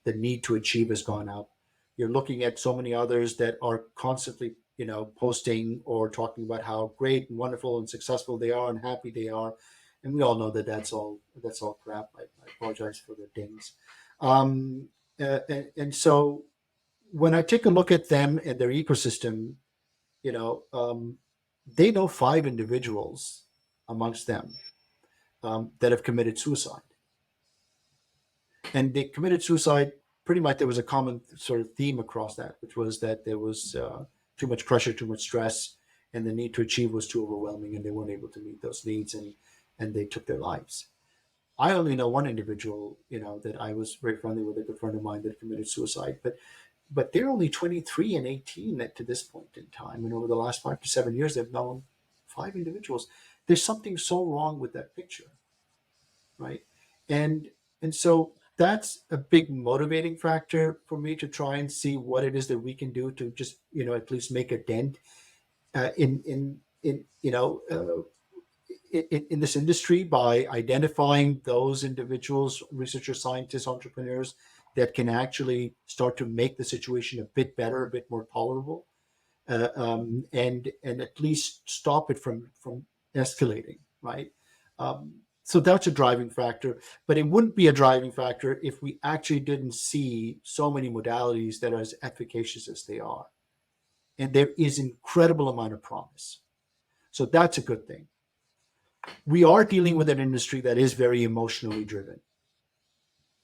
A: The need to achieve has gone up. You're looking at so many others that are constantly, posting or talking about how great and wonderful and successful they are and happy they are, and we all know that that's all crap. I apologize for the dings. Um, and so when I take a look at them and their ecosystem, you know, um, they know five individuals amongst them that have committed suicide, and they committed suicide. Pretty much, there was a common sort of theme across that, which was that there was too much pressure, too much stress, and the need to achieve was too overwhelming, and they weren't able to meet those needs, and they took their lives. I only know one individual, that I was very friendly with, a good friend of mine that committed suicide, but they're only 23 and 18 to this point in time, and over the last 5 to 7 years, they've known five individuals. There's something so wrong with that picture, right? And and so that's a big motivating factor for me to try and see what it is that we can do to just at least make a dent in in this industry by identifying those individuals, researchers, scientists, entrepreneurs that can actually start to make the situation a bit better, a bit more tolerable, and at least stop it from escalating, right? So that's a driving factor, but it wouldn't be a driving factor if we actually didn't see so many modalities that are as efficacious as they are, and there is incredible amount of promise. So that's a good thing. We are dealing with an industry that is very emotionally driven,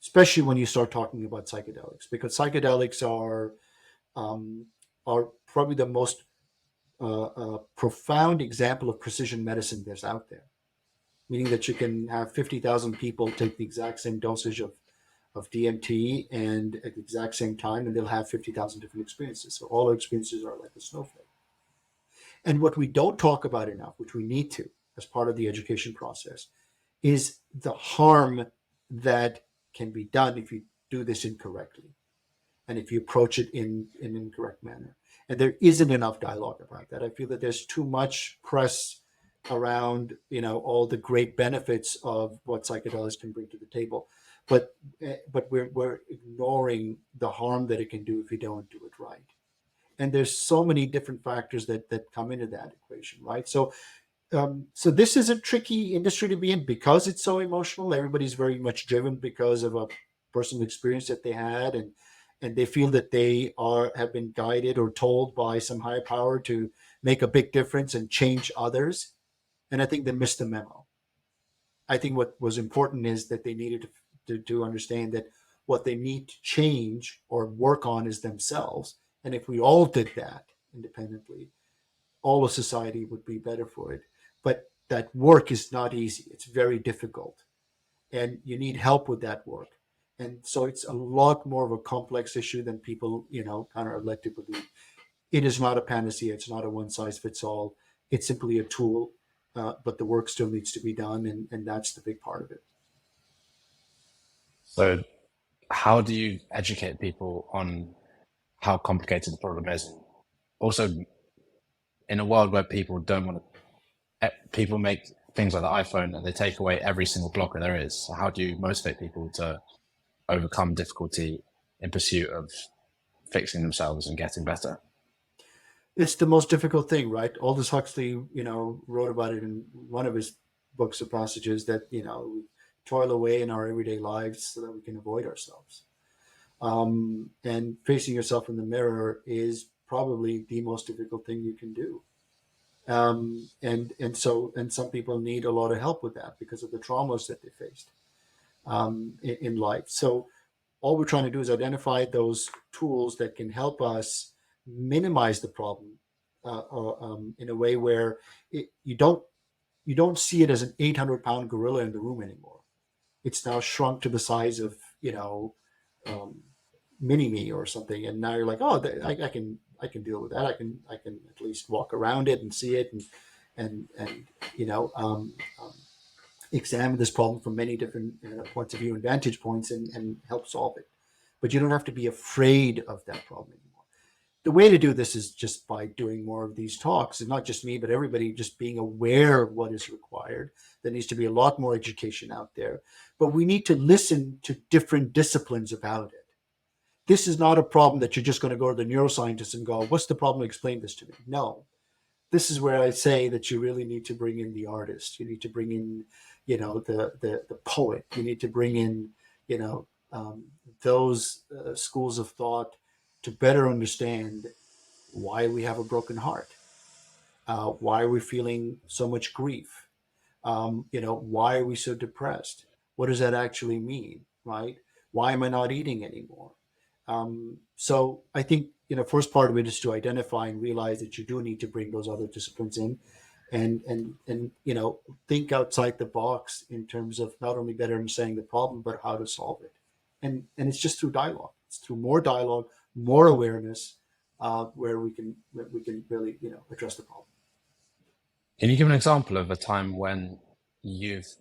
A: especially when you start talking about psychedelics, because psychedelics um, are probably the most profound example of precision medicine there's out there, meaning that you can have 50,000 people take the exact same dosage of DMT and at the exact same time, and they'll have 50,000 different experiences. So all our experiences are like a snowflake. And what we don't talk about enough, which we need to as part of the education process, is the harm that can be done if you do this incorrectly and if you approach it in an incorrect manner. And there isn't enough dialogue about that. I feel that there's too much press around, all the great benefits of what psychedelics can bring to the table, but we're ignoring the harm that it can do if you don't do it right. And there's so many different factors that come into that equation, right? So this is a tricky industry to be in because it's so emotional. Everybody's very much driven because of a personal experience that they had, and they feel that they have been guided or told by some higher power to make a big difference and change others. And I think they missed the memo. I think what was important is that they needed to understand that what they need to change or work on is themselves. And if we all did that independently, all of society would be better for it. But that work is not easy. It's very difficult. And you need help with that work. And so it's a lot more of a complex issue than people, kind of are led to believe. It is not a panacea. It's not a one size fits all. It's simply a tool, but the work still needs to be done. And that's the big part of it.
B: So how do you educate people on how complicated the problem is? Also, in a world where people don't want to, people make things like the iPhone and they take away every single blocker there is. So how do you motivate people to overcome difficulty in pursuit of fixing themselves and getting better?
A: It's the most difficult thing, right? Aldous Huxley, wrote about it in one of his books of passages that, we toil away in our everyday lives so that we can avoid ourselves. And facing yourself in the mirror is probably the most difficult thing you can do. And some people need a lot of help with that because of the traumas that they faced in life. So all we're trying to do is identify those tools that can help us minimize the problem in a way where you don't see it as an 800-pound gorilla in the room anymore. It's now shrunk to the size of um, mini me or something, and now you're like, oh, I can deal with that. I can at least walk around it and see it and you know examine this problem from many different points of view and vantage points and help solve it. But you don't have to be afraid of that problem anymore. The way to do this is just by doing more of these talks, and not just me, but everybody just being aware of what is required. There needs to be a lot more education out there, but we need to listen to different disciplines about it. This is not a problem that you're just going to go to the neuroscientist and go, what's the problem? Explain this to me. No, this is where I say that you really need to bring in the artist. You need to bring in, the poet. You need to bring in, you know, um, those schools of thought to better understand why we have a broken heart, why are we feeling so much grief, why are we so depressed? What does that actually mean, right? Why am I not eating anymore? So I think first part of it is to identify and realize that you do need to bring those other disciplines in, and think outside the box in terms of not only better understanding the problem but how to solve it, and it's just through dialogue. It's through more dialogue, more awareness, where we can really address the problem.
B: Can you give an example of a time when you've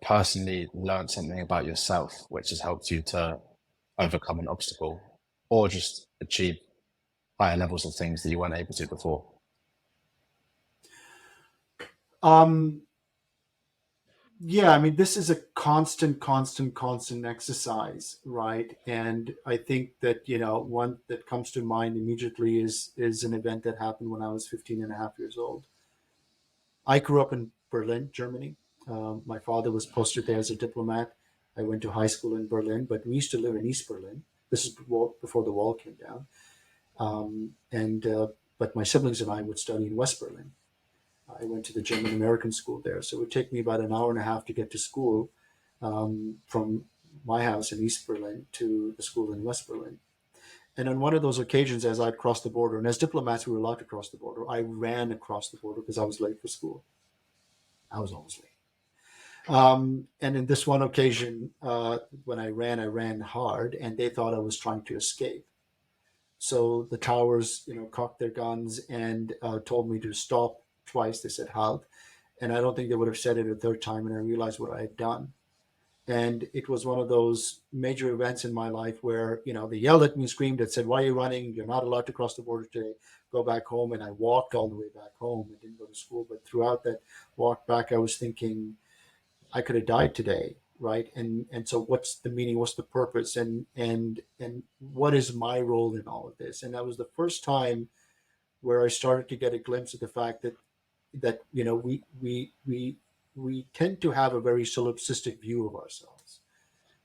B: personally learned something about yourself which has helped you to overcome an obstacle or just achieve higher levels of things that you weren't able to before?
A: Um, Yeah, I mean, this is a constant exercise, right? And I think that, one that comes to mind immediately is an event that happened when I was 15 and a half years old. I grew up in Berlin, Germany. My father was posted there as a diplomat. I went to high school in Berlin, but we used to live in East Berlin. This is before the wall came down. And but my siblings and I would study in West Berlin. I went to the German American school there, so it would take me about an hour and a half to get to school from my house in East Berlin to the school in West Berlin. And on one of those occasions, as I'd crossed the border, and as diplomats, we were allowed to cross the border, I ran across the border because I was late for school. I was always late. And in this one occasion, when I ran hard, and they thought I was trying to escape. So the towers, cocked their guns and told me to stop twice. They said halt, and I don't think they would have said it a third time. And I realized what I had done, and it was one of those major events in my life where they yelled at me, screamed, and said, "Why are you running? You're not allowed to cross the border today. Go back home." And I walked all the way back home. I didn't go to school, but throughout that walk back, I was thinking I could have died today, right? And so what's the meaning? What's the purpose? And what is my role in all of this? And that was the first time where I started to get a glimpse of the fact that we tend to have a very solipsistic view of ourselves.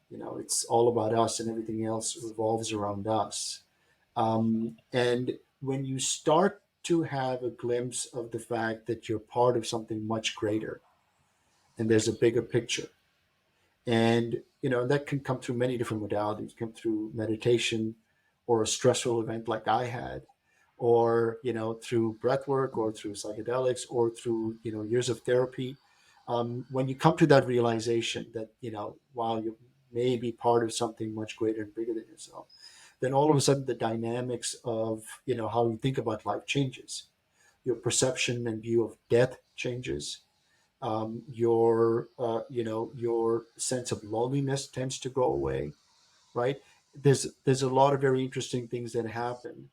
A: It's all about us, and everything else revolves around us. And when you start to have a glimpse of the fact that you're part of something much greater, and there's a bigger picture. And, that can come through many different modalities, come through meditation or a stressful event like I had, or, through breath work or through psychedelics or through, years of therapy. When you come to that realization that, while you may be part of something much greater and bigger than yourself, then all of a sudden the dynamics of, how you think about life changes. Your perception and view of death changes. Your sense of loneliness tends to go away, right? There's a lot of very interesting things that happen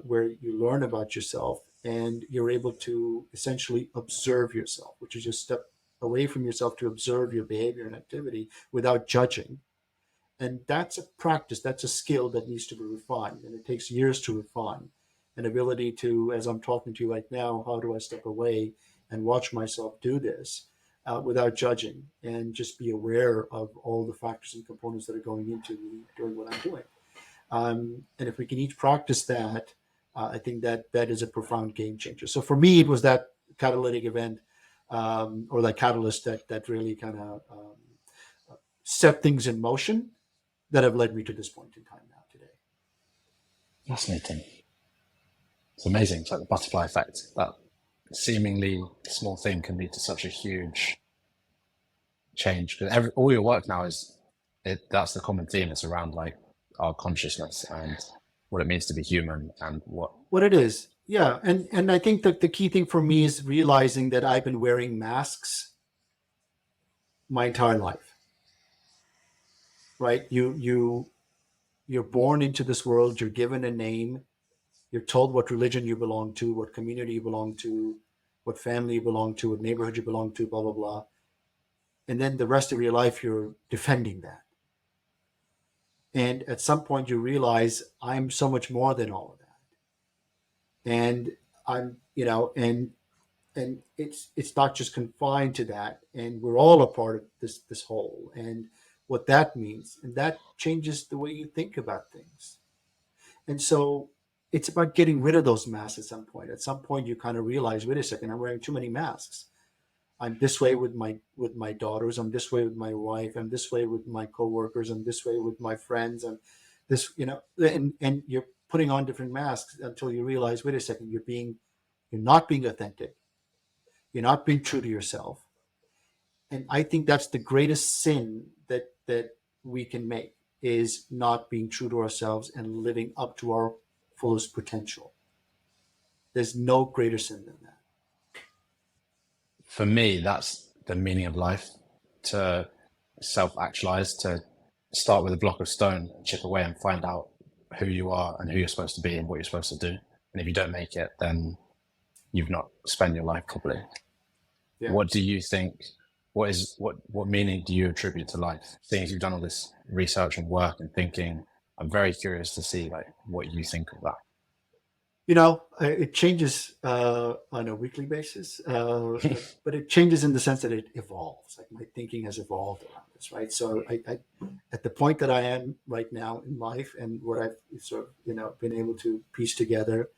A: where you learn about yourself and you're able to essentially observe yourself, which is just step away from yourself to observe your behavior and activity without judging. And that's a practice, that's a skill that needs to be refined, and it takes years to refine. An ability to, as I'm talking to you right now, how do I step away and watch myself do this without judging and just be aware of all the factors and components that are going into me doing what I'm doing. And if we can each practice that, I think that is a profound game changer. So for me, it was that catalytic event or that catalyst that really kind of set things in motion that have led me to this point in time now today.
B: Fascinating. It's amazing. It's like the butterfly effect. That seemingly small thing can lead to such a huge change. Because all your work now that's the common theme. It's around like our consciousness and what it means to be human and
A: what it is. Yeah. And I think that the key thing for me is realizing that I've been wearing masks my entire life. Right? You're born into this world, you're given a name, you're told what religion you belong to, what community you belong to, what family you belong to, what neighborhood you belong to, blah, blah, blah. And then the rest of your life, you're defending that. And at some point, you realize I'm so much more than all of that. And I'm, and it's not just confined to that. And we're all a part of this whole. And what that means, and that changes the way you think about things. And so it's about getting rid of those masks at some point. At some point, you kind of realize, wait a second, I'm wearing too many masks. I'm this way with my daughters. I'm this way with my wife. I'm this way with my coworkers. I'm this way with my friends. I'm this, and you're putting on different masks until you realize, wait a second, you're not being authentic. You're not being true to yourself. And I think that's the greatest sin that we can make, is not being true to ourselves and living up to our fullest potential. There's no greater sin than that.
B: For me, that's the meaning of life, to self-actualize, to start with a block of stone, chip away and find out who you are and who you're supposed to be and what you're supposed to do. And if you don't make it, then you've not spent your life properly. Yeah. What do you think, what meaning do you attribute to life? Seeing as you've done all this research and work and thinking, I'm very curious to see like what you think of that.
A: It changes on a weekly basis, but it changes in the sense that it evolves. Like my thinking has evolved around this, right? So I at the point that I am right now in life and what I've sort of, been able to piece together,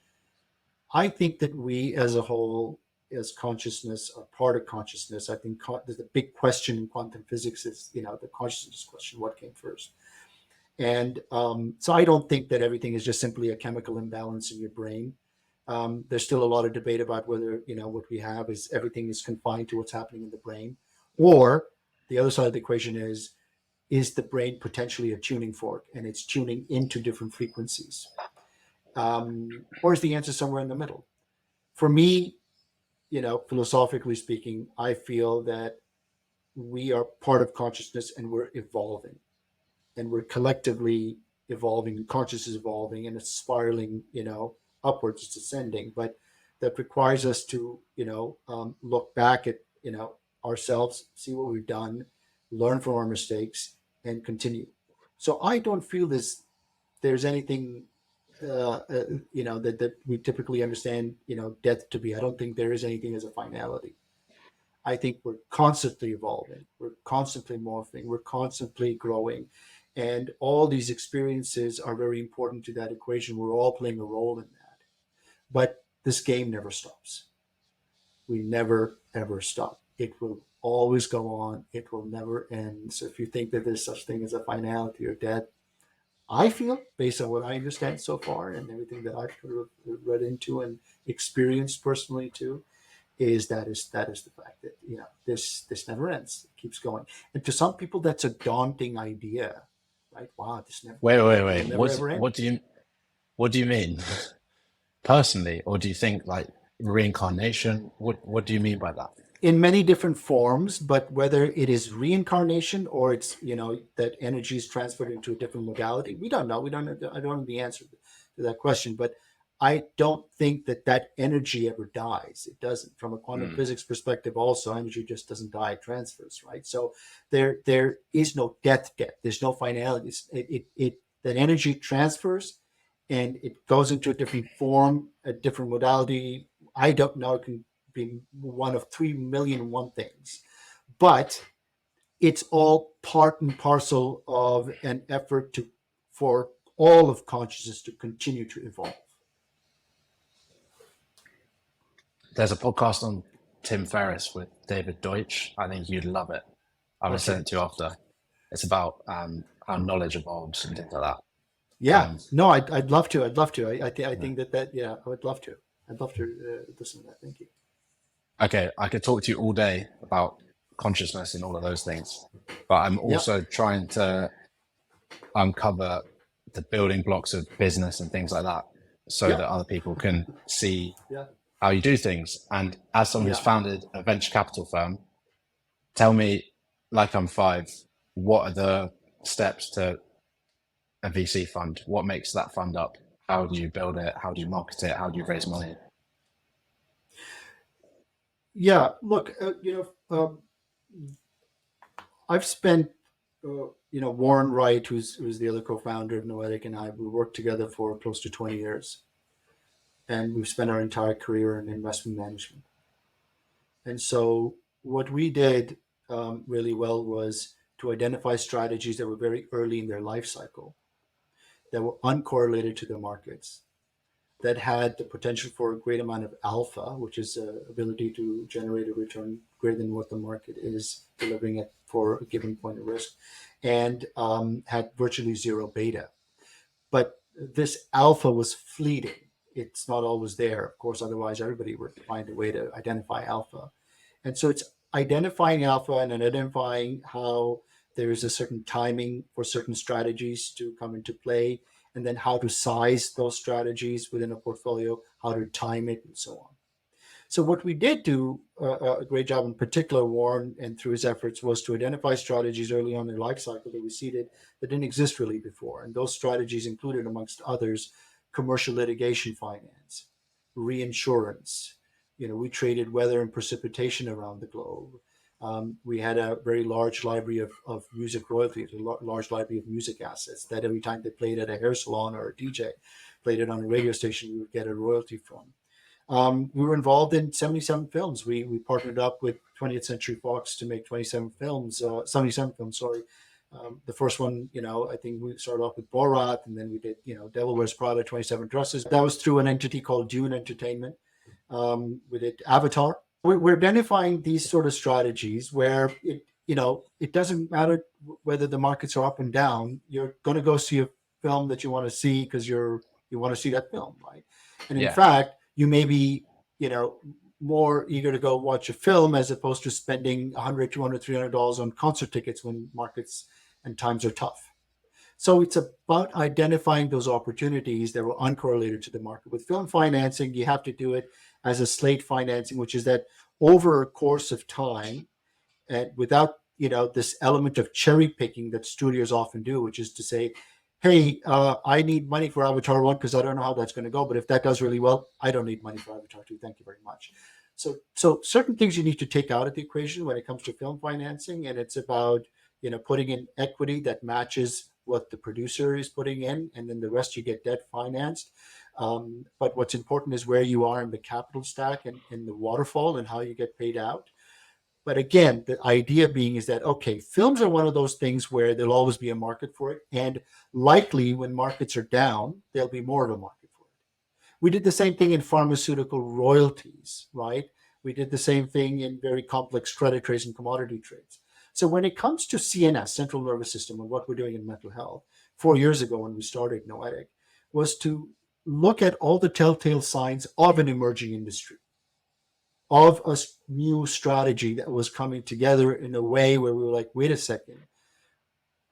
A: I think that we as a whole, as consciousness, are part of consciousness. I think there's a big question in quantum physics is, the consciousness question, what came first? And so I don't think that everything is just simply a chemical imbalance in your brain. There's still a lot of debate about whether, what we have is everything is confined to what's happening in the brain. Or the other side of the equation is the brain potentially a tuning fork and it's tuning into different frequencies? Or is the answer somewhere in the middle? For me, philosophically speaking, I feel that we are part of consciousness and we're evolving. And we're collectively evolving, consciousness is evolving, and it's spiraling, upwards, it's ascending. But that requires us to, look back at, ourselves, see what we've done, learn from our mistakes, and continue. So I don't feel there's anything, that we typically understand, death to be. I don't think there is anything as a finality. I think we're constantly evolving, we're constantly morphing, we're constantly growing. And all these experiences are very important to that equation. We're all playing a role in that. But this game never stops. We never, ever stop. It will always go on. It will never end. So if you think that there's such thing as a finality or death, I feel, based on what I understand so far and everything that I've sort of read into and experienced personally too, is the fact that this never ends. It keeps going. And to some people, that's a daunting idea, right? Wow, this never
B: Wait, wait,
A: will
B: wait.
A: never ever end.
B: What do you mean? Personally, or do you think like reincarnation? What do you mean by that?
A: In many different forms, but whether it is reincarnation or it's that energy is transferred into a different modality, we don't know. We don't know. I don't know the answer to that question, but I don't think that energy ever dies. It doesn't. From a quantum
B: Mm.
A: physics perspective, also energy just doesn't die; it transfers, right? So there is no death. There's no finality. That energy transfers, and it goes into a different form, a different modality. I don't know. It can be one of 3,000,001 things, but it's all part and parcel of an effort for all of consciousness to continue to evolve.
B: There's a podcast on Tim Ferriss with David Deutsch. I think you'd love it. I'm gonna send it to you after. It's about how knowledge evolves and things like that.
A: Yeah, no, I'd love to. I'd love to. I think that yeah, I would love to. I'd love to listen to that. Thank you.
B: Okay, I could talk to you all day about consciousness and all of those things, but I'm also trying to uncover the building blocks of business and things like that so that other people can see how you do things. And as someone who's founded a venture capital firm, tell me, like I'm five, what are the steps to a VC fund? What makes that fund up? How do you build it? How do you market it? How do you raise money?
A: Yeah, look, I've spent, Warren Wright, who's the other co-founder of Noetic, and we worked together for close to 20 years. And we've spent our entire career in investment management. And so what we did really well was to identify strategies that were very early in their life cycle, that were uncorrelated to the markets, that had the potential for a great amount of alpha, which is ability to generate a return greater than what the market is delivering it for a given point of risk, and had virtually zero beta. But this alpha was fleeting. It's not always there, of course, otherwise everybody would find a way to identify alpha. And so it's identifying alpha and identifying how there is a certain timing for certain strategies to come into play, and then how to size those strategies within a portfolio, how to time it, and so on. So what we did do a great job, in particular, Warren, and through his efforts, was to identify strategies early on in their life cycle that we seeded that didn't exist really before. And those strategies included, amongst others, commercial litigation finance, reinsurance. We traded weather and precipitation around the globe. We had a very large library of music royalties, a large library of music assets that every time they played at a hair salon or a DJ played it on a radio station, we would get a royalty from. We were involved in 77 films. We partnered up with 20th Century Fox to make 77 films. The first one, I think we started off with Borat, and then we did, Devil Wears Prada, 27 Dresses. That was through an entity called Dune Entertainment. We did Avatar. We're identifying these sort of strategies where it doesn't matter whether the markets are up and down. You're going to go see a film that you want to see because you want to see that film, right? And in fact, you may be, more eager to go watch a film as opposed to spending $100, $200, $300 on concert tickets when markets and times are tough. So it's about identifying those opportunities that were uncorrelated to the market. With film financing, you have to do it as a slate financing, which is that over a course of time, and without this element of cherry picking that studios often do, which is to say, hey, I need money for Avatar 1 because I don't know how that's going to go. But if that does really well, I don't need money for Avatar 2. Thank you very much. So certain things you need to take out of the equation when it comes to film financing. And it's about, putting in equity that matches what the producer is putting in. And then the rest you get debt financed. But what's important is where you are in the capital stack and in the waterfall and how you get paid out. But again, the idea being is that, okay, films are one of those things where there'll always be a market for it. And likely when markets are down, there'll be more of a market for it. We did the same thing in pharmaceutical royalties, right? We did the same thing in very complex credit trades and commodity trades. So when it comes to CNS, central nervous system, and what we're doing in mental health, 4 years ago when we started Noetic, was to look at all the telltale signs of an emerging industry, of a new strategy that was coming together in a way where we were like, wait a second,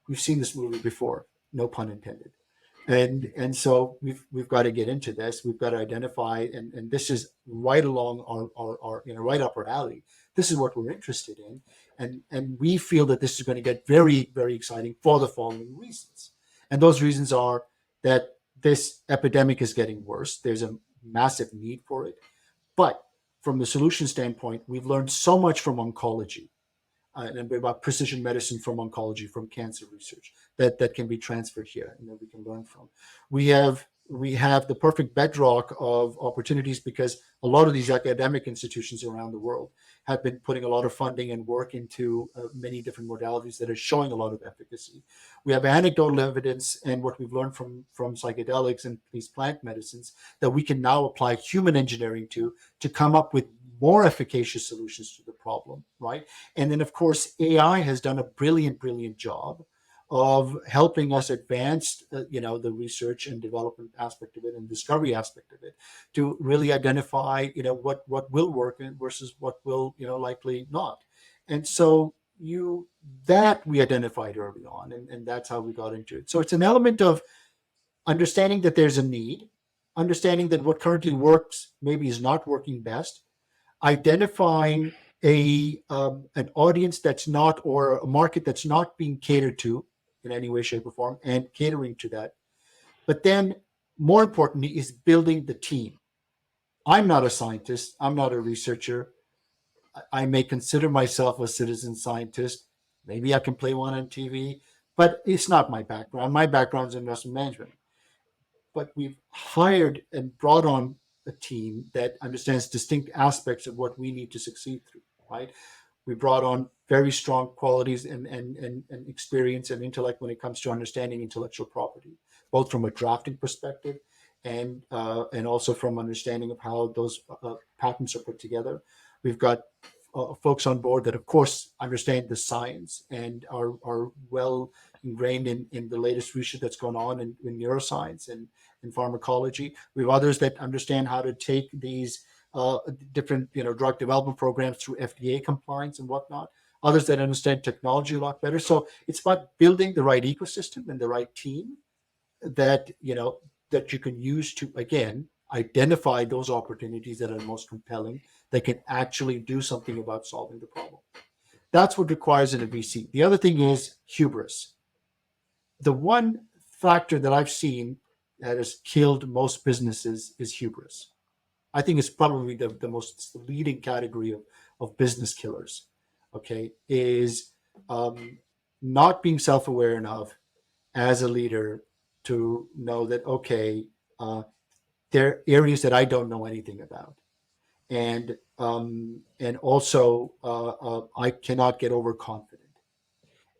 A: we've seen this movie before, no pun intended. And so we've got to get into this. We've got to identify, and this is right along our right up our alley. This is what we're interested in, and we feel that this is going to get very, very exciting for the following reasons. And those reasons are that this epidemic is getting worse. There's a massive need for it, but from the solution standpoint, we've learned so much from oncology and about precision medicine from oncology, from cancer research that can be transferred here and that we can learn from. We have the perfect bedrock of opportunities because a lot of these academic institutions around the world have been putting a lot of funding and work into many different modalities that are showing a lot of efficacy. We have anecdotal evidence and what we've learned from psychedelics and these plant medicines that we can now apply human engineering to come up with more efficacious solutions to the problem, right? And then, of course, AI has done a brilliant, brilliant job of helping us advance, the research and development aspect of it and discovery aspect of it to really identify, what will work versus what will, likely not. And so that we identified early on, and that's how we got into it. So it's an element of understanding that there's a need, understanding that what currently works maybe is not working best, identifying an audience that's not, or a market that's not being catered to in any way, shape, or form, and catering to that. But then, more importantly, is building the team. I'm not a scientist. I'm not a researcher. I may consider myself a citizen scientist. Maybe I can play one on TV, but it's not my background. My background is investment management. But we've hired and brought on a team that understands distinct aspects of what we need to succeed through, right? We brought on very strong qualities and experience and intellect when it comes to understanding intellectual property, both from a drafting perspective and also from understanding of how those patents are put together. We've got folks on board that, of course, understand the science and are well ingrained in the latest research that's going on in neuroscience and in pharmacology. We have others that understand how to take these different drug development programs through FDA compliance and whatnot. Others that understand technology a lot better. So it's about building the right ecosystem and the right team that that you can use to, again, identify those opportunities that are most compelling, that can actually do something about solving the problem. That's what requires in a VC. The other thing is hubris. The one factor that I've seen that has killed most businesses is hubris. I think it's probably the most leading category of business killers, okay, is not being self-aware enough as a leader to know that, okay, there are areas that I don't know anything about. And also I cannot get overconfident.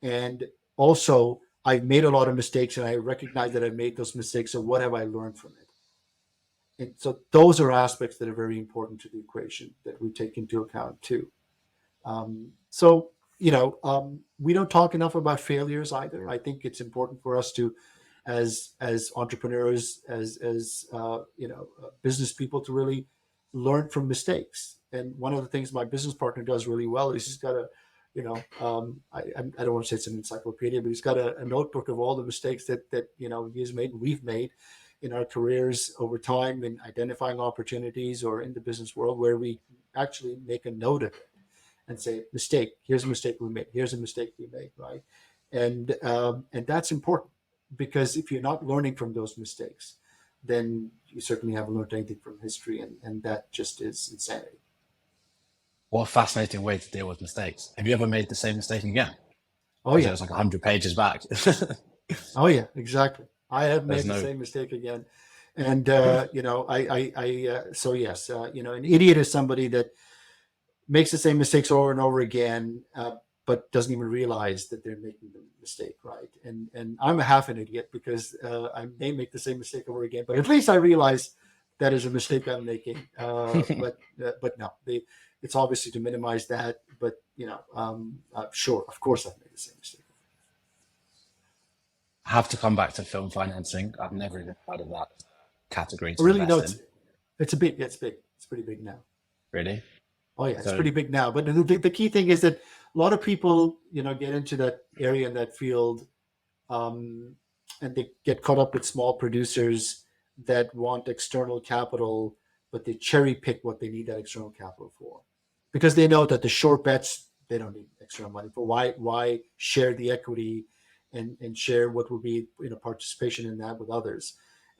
A: And also I've made a lot of mistakes and I recognize that I've made those mistakes. So what have I learned from it? And so those are aspects that are very important to the equation that we take into account too. So we don't talk enough about failures either. I think it's important for us to, as entrepreneurs, as business people, to really learn from mistakes. And one of the things my business partner does really well is he's got I don't want to say it's an encyclopedia, but he's got a notebook of all the mistakes that he's made and we've made in our careers over time in identifying opportunities or in the business world, where we actually make a note of it and say, mistake, here's a mistake we made, here's a mistake we made, right? And that's important, because if you're not learning from those mistakes, then you certainly haven't learned anything from history, and that just is insanity.
B: What a fascinating way to deal with mistakes. Have you ever made the same mistake again?
A: Oh yeah,
B: it's like 100 pages back.
A: Oh yeah, exactly. I have made the same mistake again, and so yes, an idiot is somebody that makes the same mistakes over and over again, but doesn't even realize that they're making the mistake, right? And I'm a half an idiot because I may make the same mistake over again, but at least I realize that is a mistake I'm making. But no, it's obviously to minimize that. But sure, of course, I've made the same mistake.
B: I have to come back to film financing. I've never even heard of that category to
A: Really, no,
B: invest in.
A: it's a big. It's big. It's pretty big now.
B: Really?
A: Oh yeah, it's
B: So
A: pretty big now. But the key thing is that a lot of people, get into that area in that field, um, and they get caught up with small producers that want external capital, but they cherry pick what they need that external capital for, because they know that the short bets they don't need external money for. Why share the equity and share what would be participation in that with others?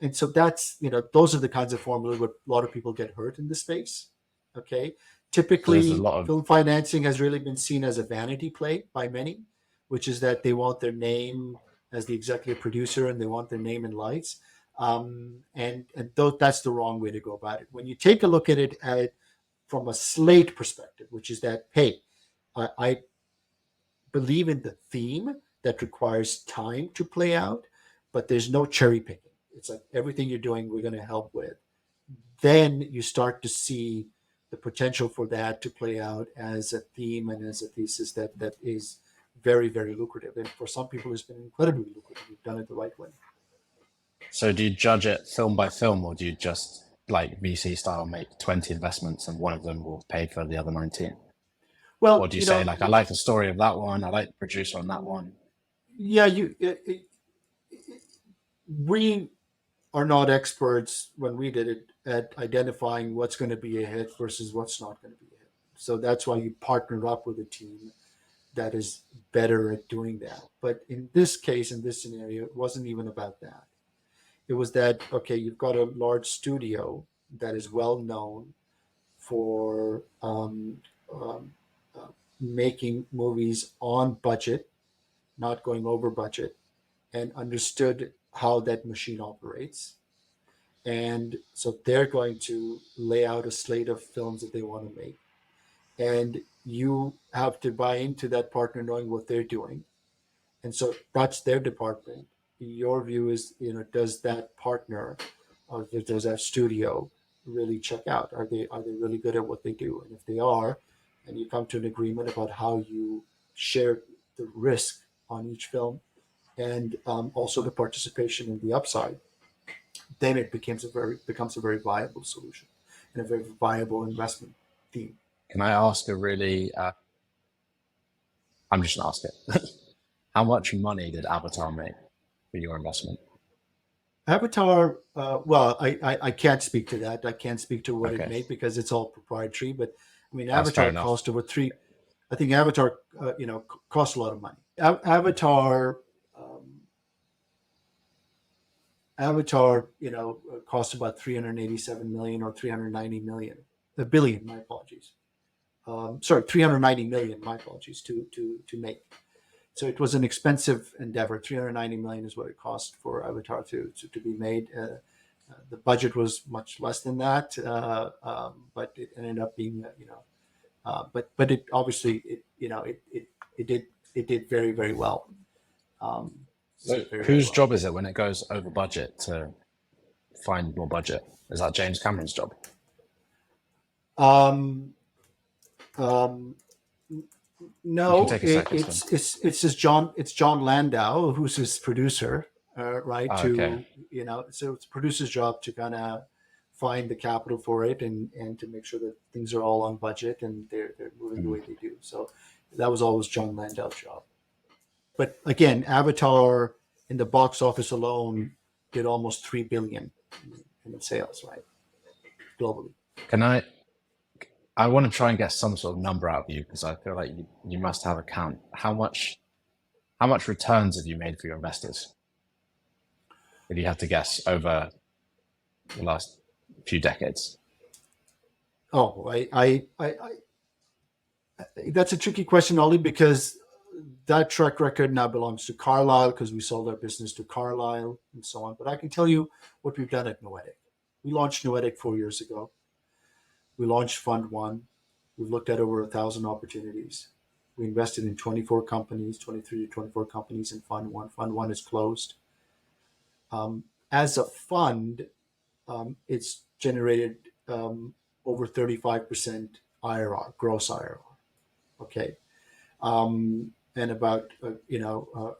A: And so that's those are the kinds of formulas where a lot of people get hurt in the space. Okay,
B: there's a
A: typically
B: lot of
A: film financing has really been seen as a vanity play by many, which is that they want their name as the executive producer and they want their name in lights. And that's the wrong way to go about it. When you take a look at it from a slate perspective, which is that, hey, I believe in the theme that requires time to play out, but there's no cherry picking. It's like everything you're doing, we're going to help with. Then you start to see the potential for that to play out as a theme and as a thesis that is very, very lucrative. And for some people, it's been incredibly lucrative. We've done it the right way.
B: So do you judge it film by film, or do you just like VC style make 20 investments and one of them will pay for the other 19? Or
A: Well,
B: do you say like, I like the story of that one, I like the producer on that one?
A: yeah, we are not experts when we did it at identifying what's going to be a hit versus what's not going to be a hit. So that's why you partnered up with a team that is better at doing that. But in this case, in this scenario, it wasn't even about that. It was that, okay, you've got a large studio that is well known for making movies on budget, not going over budget, and understood how that machine operates. And so they're going to lay out a slate of films that they want to make. And you have to buy into that partner knowing what they're doing. And so that's their department. Your view is, does that partner or does that studio really check out? Are they really good at what they do? And if they are, and you come to an agreement about how you share the risk on each film and also the participation in the upside, then it becomes a very viable solution and a very viable investment theme.
B: Can I ask a really, I'm just gonna ask it. How much money did Avatar make for your investment?
A: Avatar, well, I can't speak to that. I can't speak to what it
B: Okay,
A: made because it's all proprietary. But I mean,
B: that's fair
A: Avatar
B: enough.
A: cost over three. I think Avatar, cost a lot of money. Avatar, um, Avatar, cost about 387 million or 390 million, a billion. My apologies. Sorry, 390 million. My apologies to make. So it was an expensive endeavor. 390 million is what it cost for Avatar to be made. The budget was much less than that, but it ended up being, but it obviously it did very, very well. Um, it
B: So
A: did very, very
B: whose
A: well.
B: job is it when it goes over budget to find more budget? Is that James Cameron's job?
A: Um, um,
B: You can
A: no,
B: take a second, Sven.
A: it's John Landau who's his producer, right?
B: Oh, okay.
A: So it's the producer's job to kind of find the capital for it and to make sure that things are all on budget and they're moving the way they do. So that was always John Landau's job. But again, Avatar in the box office alone did almost 3 billion in sales, right, globally.
B: Can I want to try and get some sort of number out of you because I feel like you must have a count. How much returns have you made for your investors? If you had to guess over the last few decades.
A: Oh, that's a tricky question, Ollie, because that track record now belongs to Carlyle because we sold our business to Carlyle and so on. But I can tell you what we've done at Noetic. We launched Noetic 4 years ago. We launched Fund One. We've looked at over 1,000 opportunities. We invested in 24 companies, 23 to 24 companies in Fund One. Fund One is closed. As a fund, it's generated over 35% IRR, gross IRR. Okay. And about, a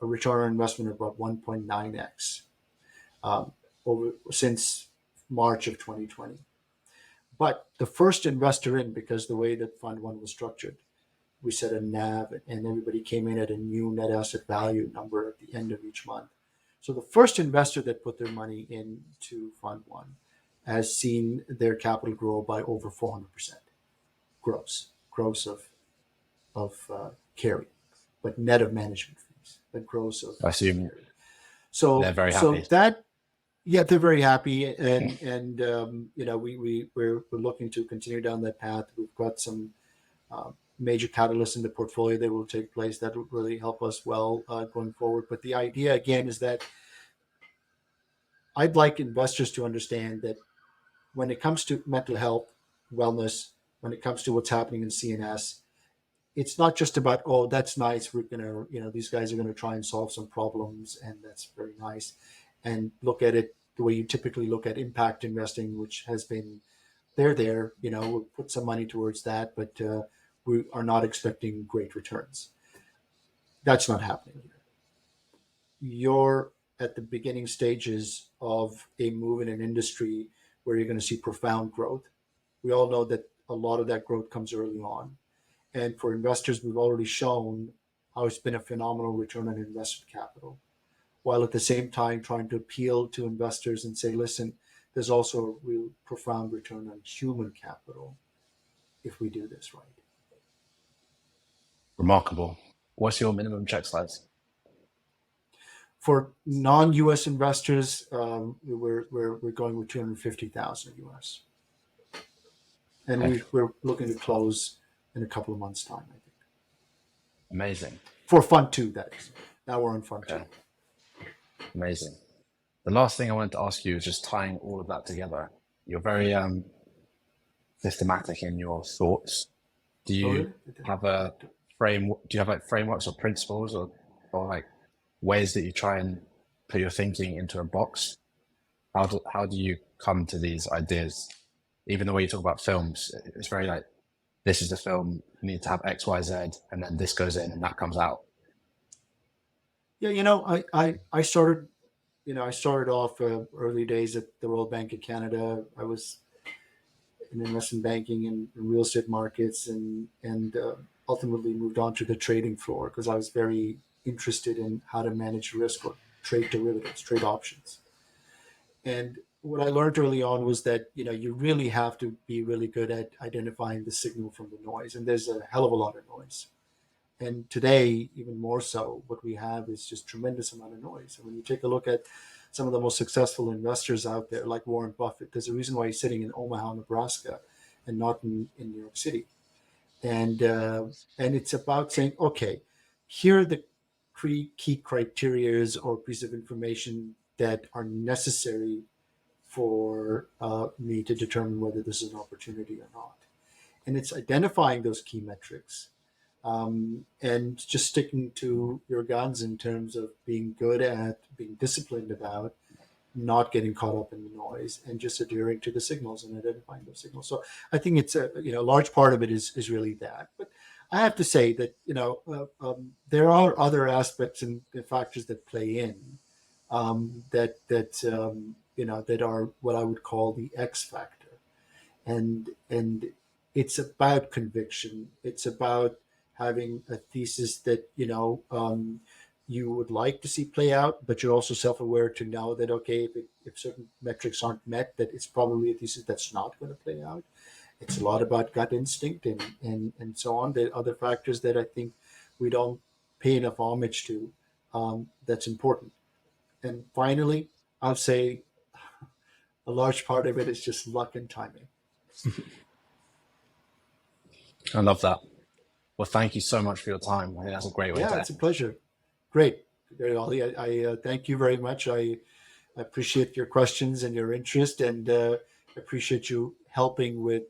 A: return on investment of about 1.9x over since March of 2020. But the first investor in, because the way that Fund 1 was structured, we set a NAV and everybody came in at a new net asset value number at the end of each month. So the first investor that put their money into Fund 1 has seen their capital grow by over 400% gross of carry, but net of management fees, but gross of
B: I assume
A: carry. So
B: they're very happy.
A: Yeah, they're very happy, and we're looking to continue down that path. We've got some major catalysts in the portfolio that will take place that will really help us well going forward. But the idea again is that I'd like investors to understand that when it comes to mental health, wellness, when it comes to what's happening in CNS, it's not just about, oh, that's nice. We're gonna, these guys are gonna try and solve some problems, and that's very nice. And look at it the way you typically look at impact investing, which has been there. We'll put some money towards that, but we are not expecting great returns. That's not happening here. You're at the beginning stages of a move in an industry where you're going to see profound growth. We all know that a lot of that growth comes early on. And for investors, we've already shown how it's been a phenomenal return on invested capital, while at the same time trying to appeal to investors and say, listen, there's also a real profound return on human capital if we do this right.
B: Remarkable. What's your minimum check size?
A: For non-US investors, we're going with 250,000 US, and
B: Okay.
A: we're looking to close in a couple of months' time, I think.
B: Amazing.
A: For Fund 2, that is. Now we're on Fund 2.
B: Okay. Amazing. The last thing I wanted to ask you is just tying all of that together. You're very systematic in your thoughts. Do you have a frame? Do you have like frameworks or principles or like ways that you try and put your thinking into a box? How do you come to these ideas? Even the way you talk about films, it's very like, this is the film, you need to have X, Y, Z, and then this goes in and that comes out.
A: Yeah, I started off early days at the Royal Bank of Canada. I was in investment banking and real estate markets, and ultimately moved on to the trading floor because I was very interested in how to manage risk or trade derivatives, trade options. And what I learned early on was that you really have to be really good at identifying the signal from the noise, and there's a hell of a lot of noise. And today, even more so, what we have is just tremendous amount of noise. And when you take a look at some of the most successful investors out there, like Warren Buffett, there's a reason why he's sitting in Omaha, Nebraska, and not in New York City. And it's about saying, okay, here are the key criteria or piece of information that are necessary for me to determine whether this is an opportunity or not. And it's identifying those key metrics. And just sticking to your guns in terms of being good at being disciplined about not getting caught up in the noise and just adhering to the signals and identifying those signals. So I think it's a large part of it is really that. But I have to say that there are other aspects and factors that play in that are what I would call the X factor, and it's about conviction. It's about having a thesis that you would like to see play out, but you're also self-aware to know that if certain metrics aren't met, that it's probably a thesis that's not going to play out. It's a lot about gut instinct and so on. There are other factors that I think we don't pay enough homage to. That's important. And finally, I'll say a large part of it is just luck and timing.
B: I love that. Well, thank you so much for your time. I think that's a great way to end.
A: Yeah, it's a pleasure. Great. Very well. I thank you very much. I appreciate your questions and your interest, and appreciate you helping with,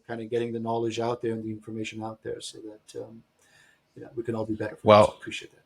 A: kind of getting the knowledge out there and the information out there so that, we can all be better.
B: Well,
A: appreciate that.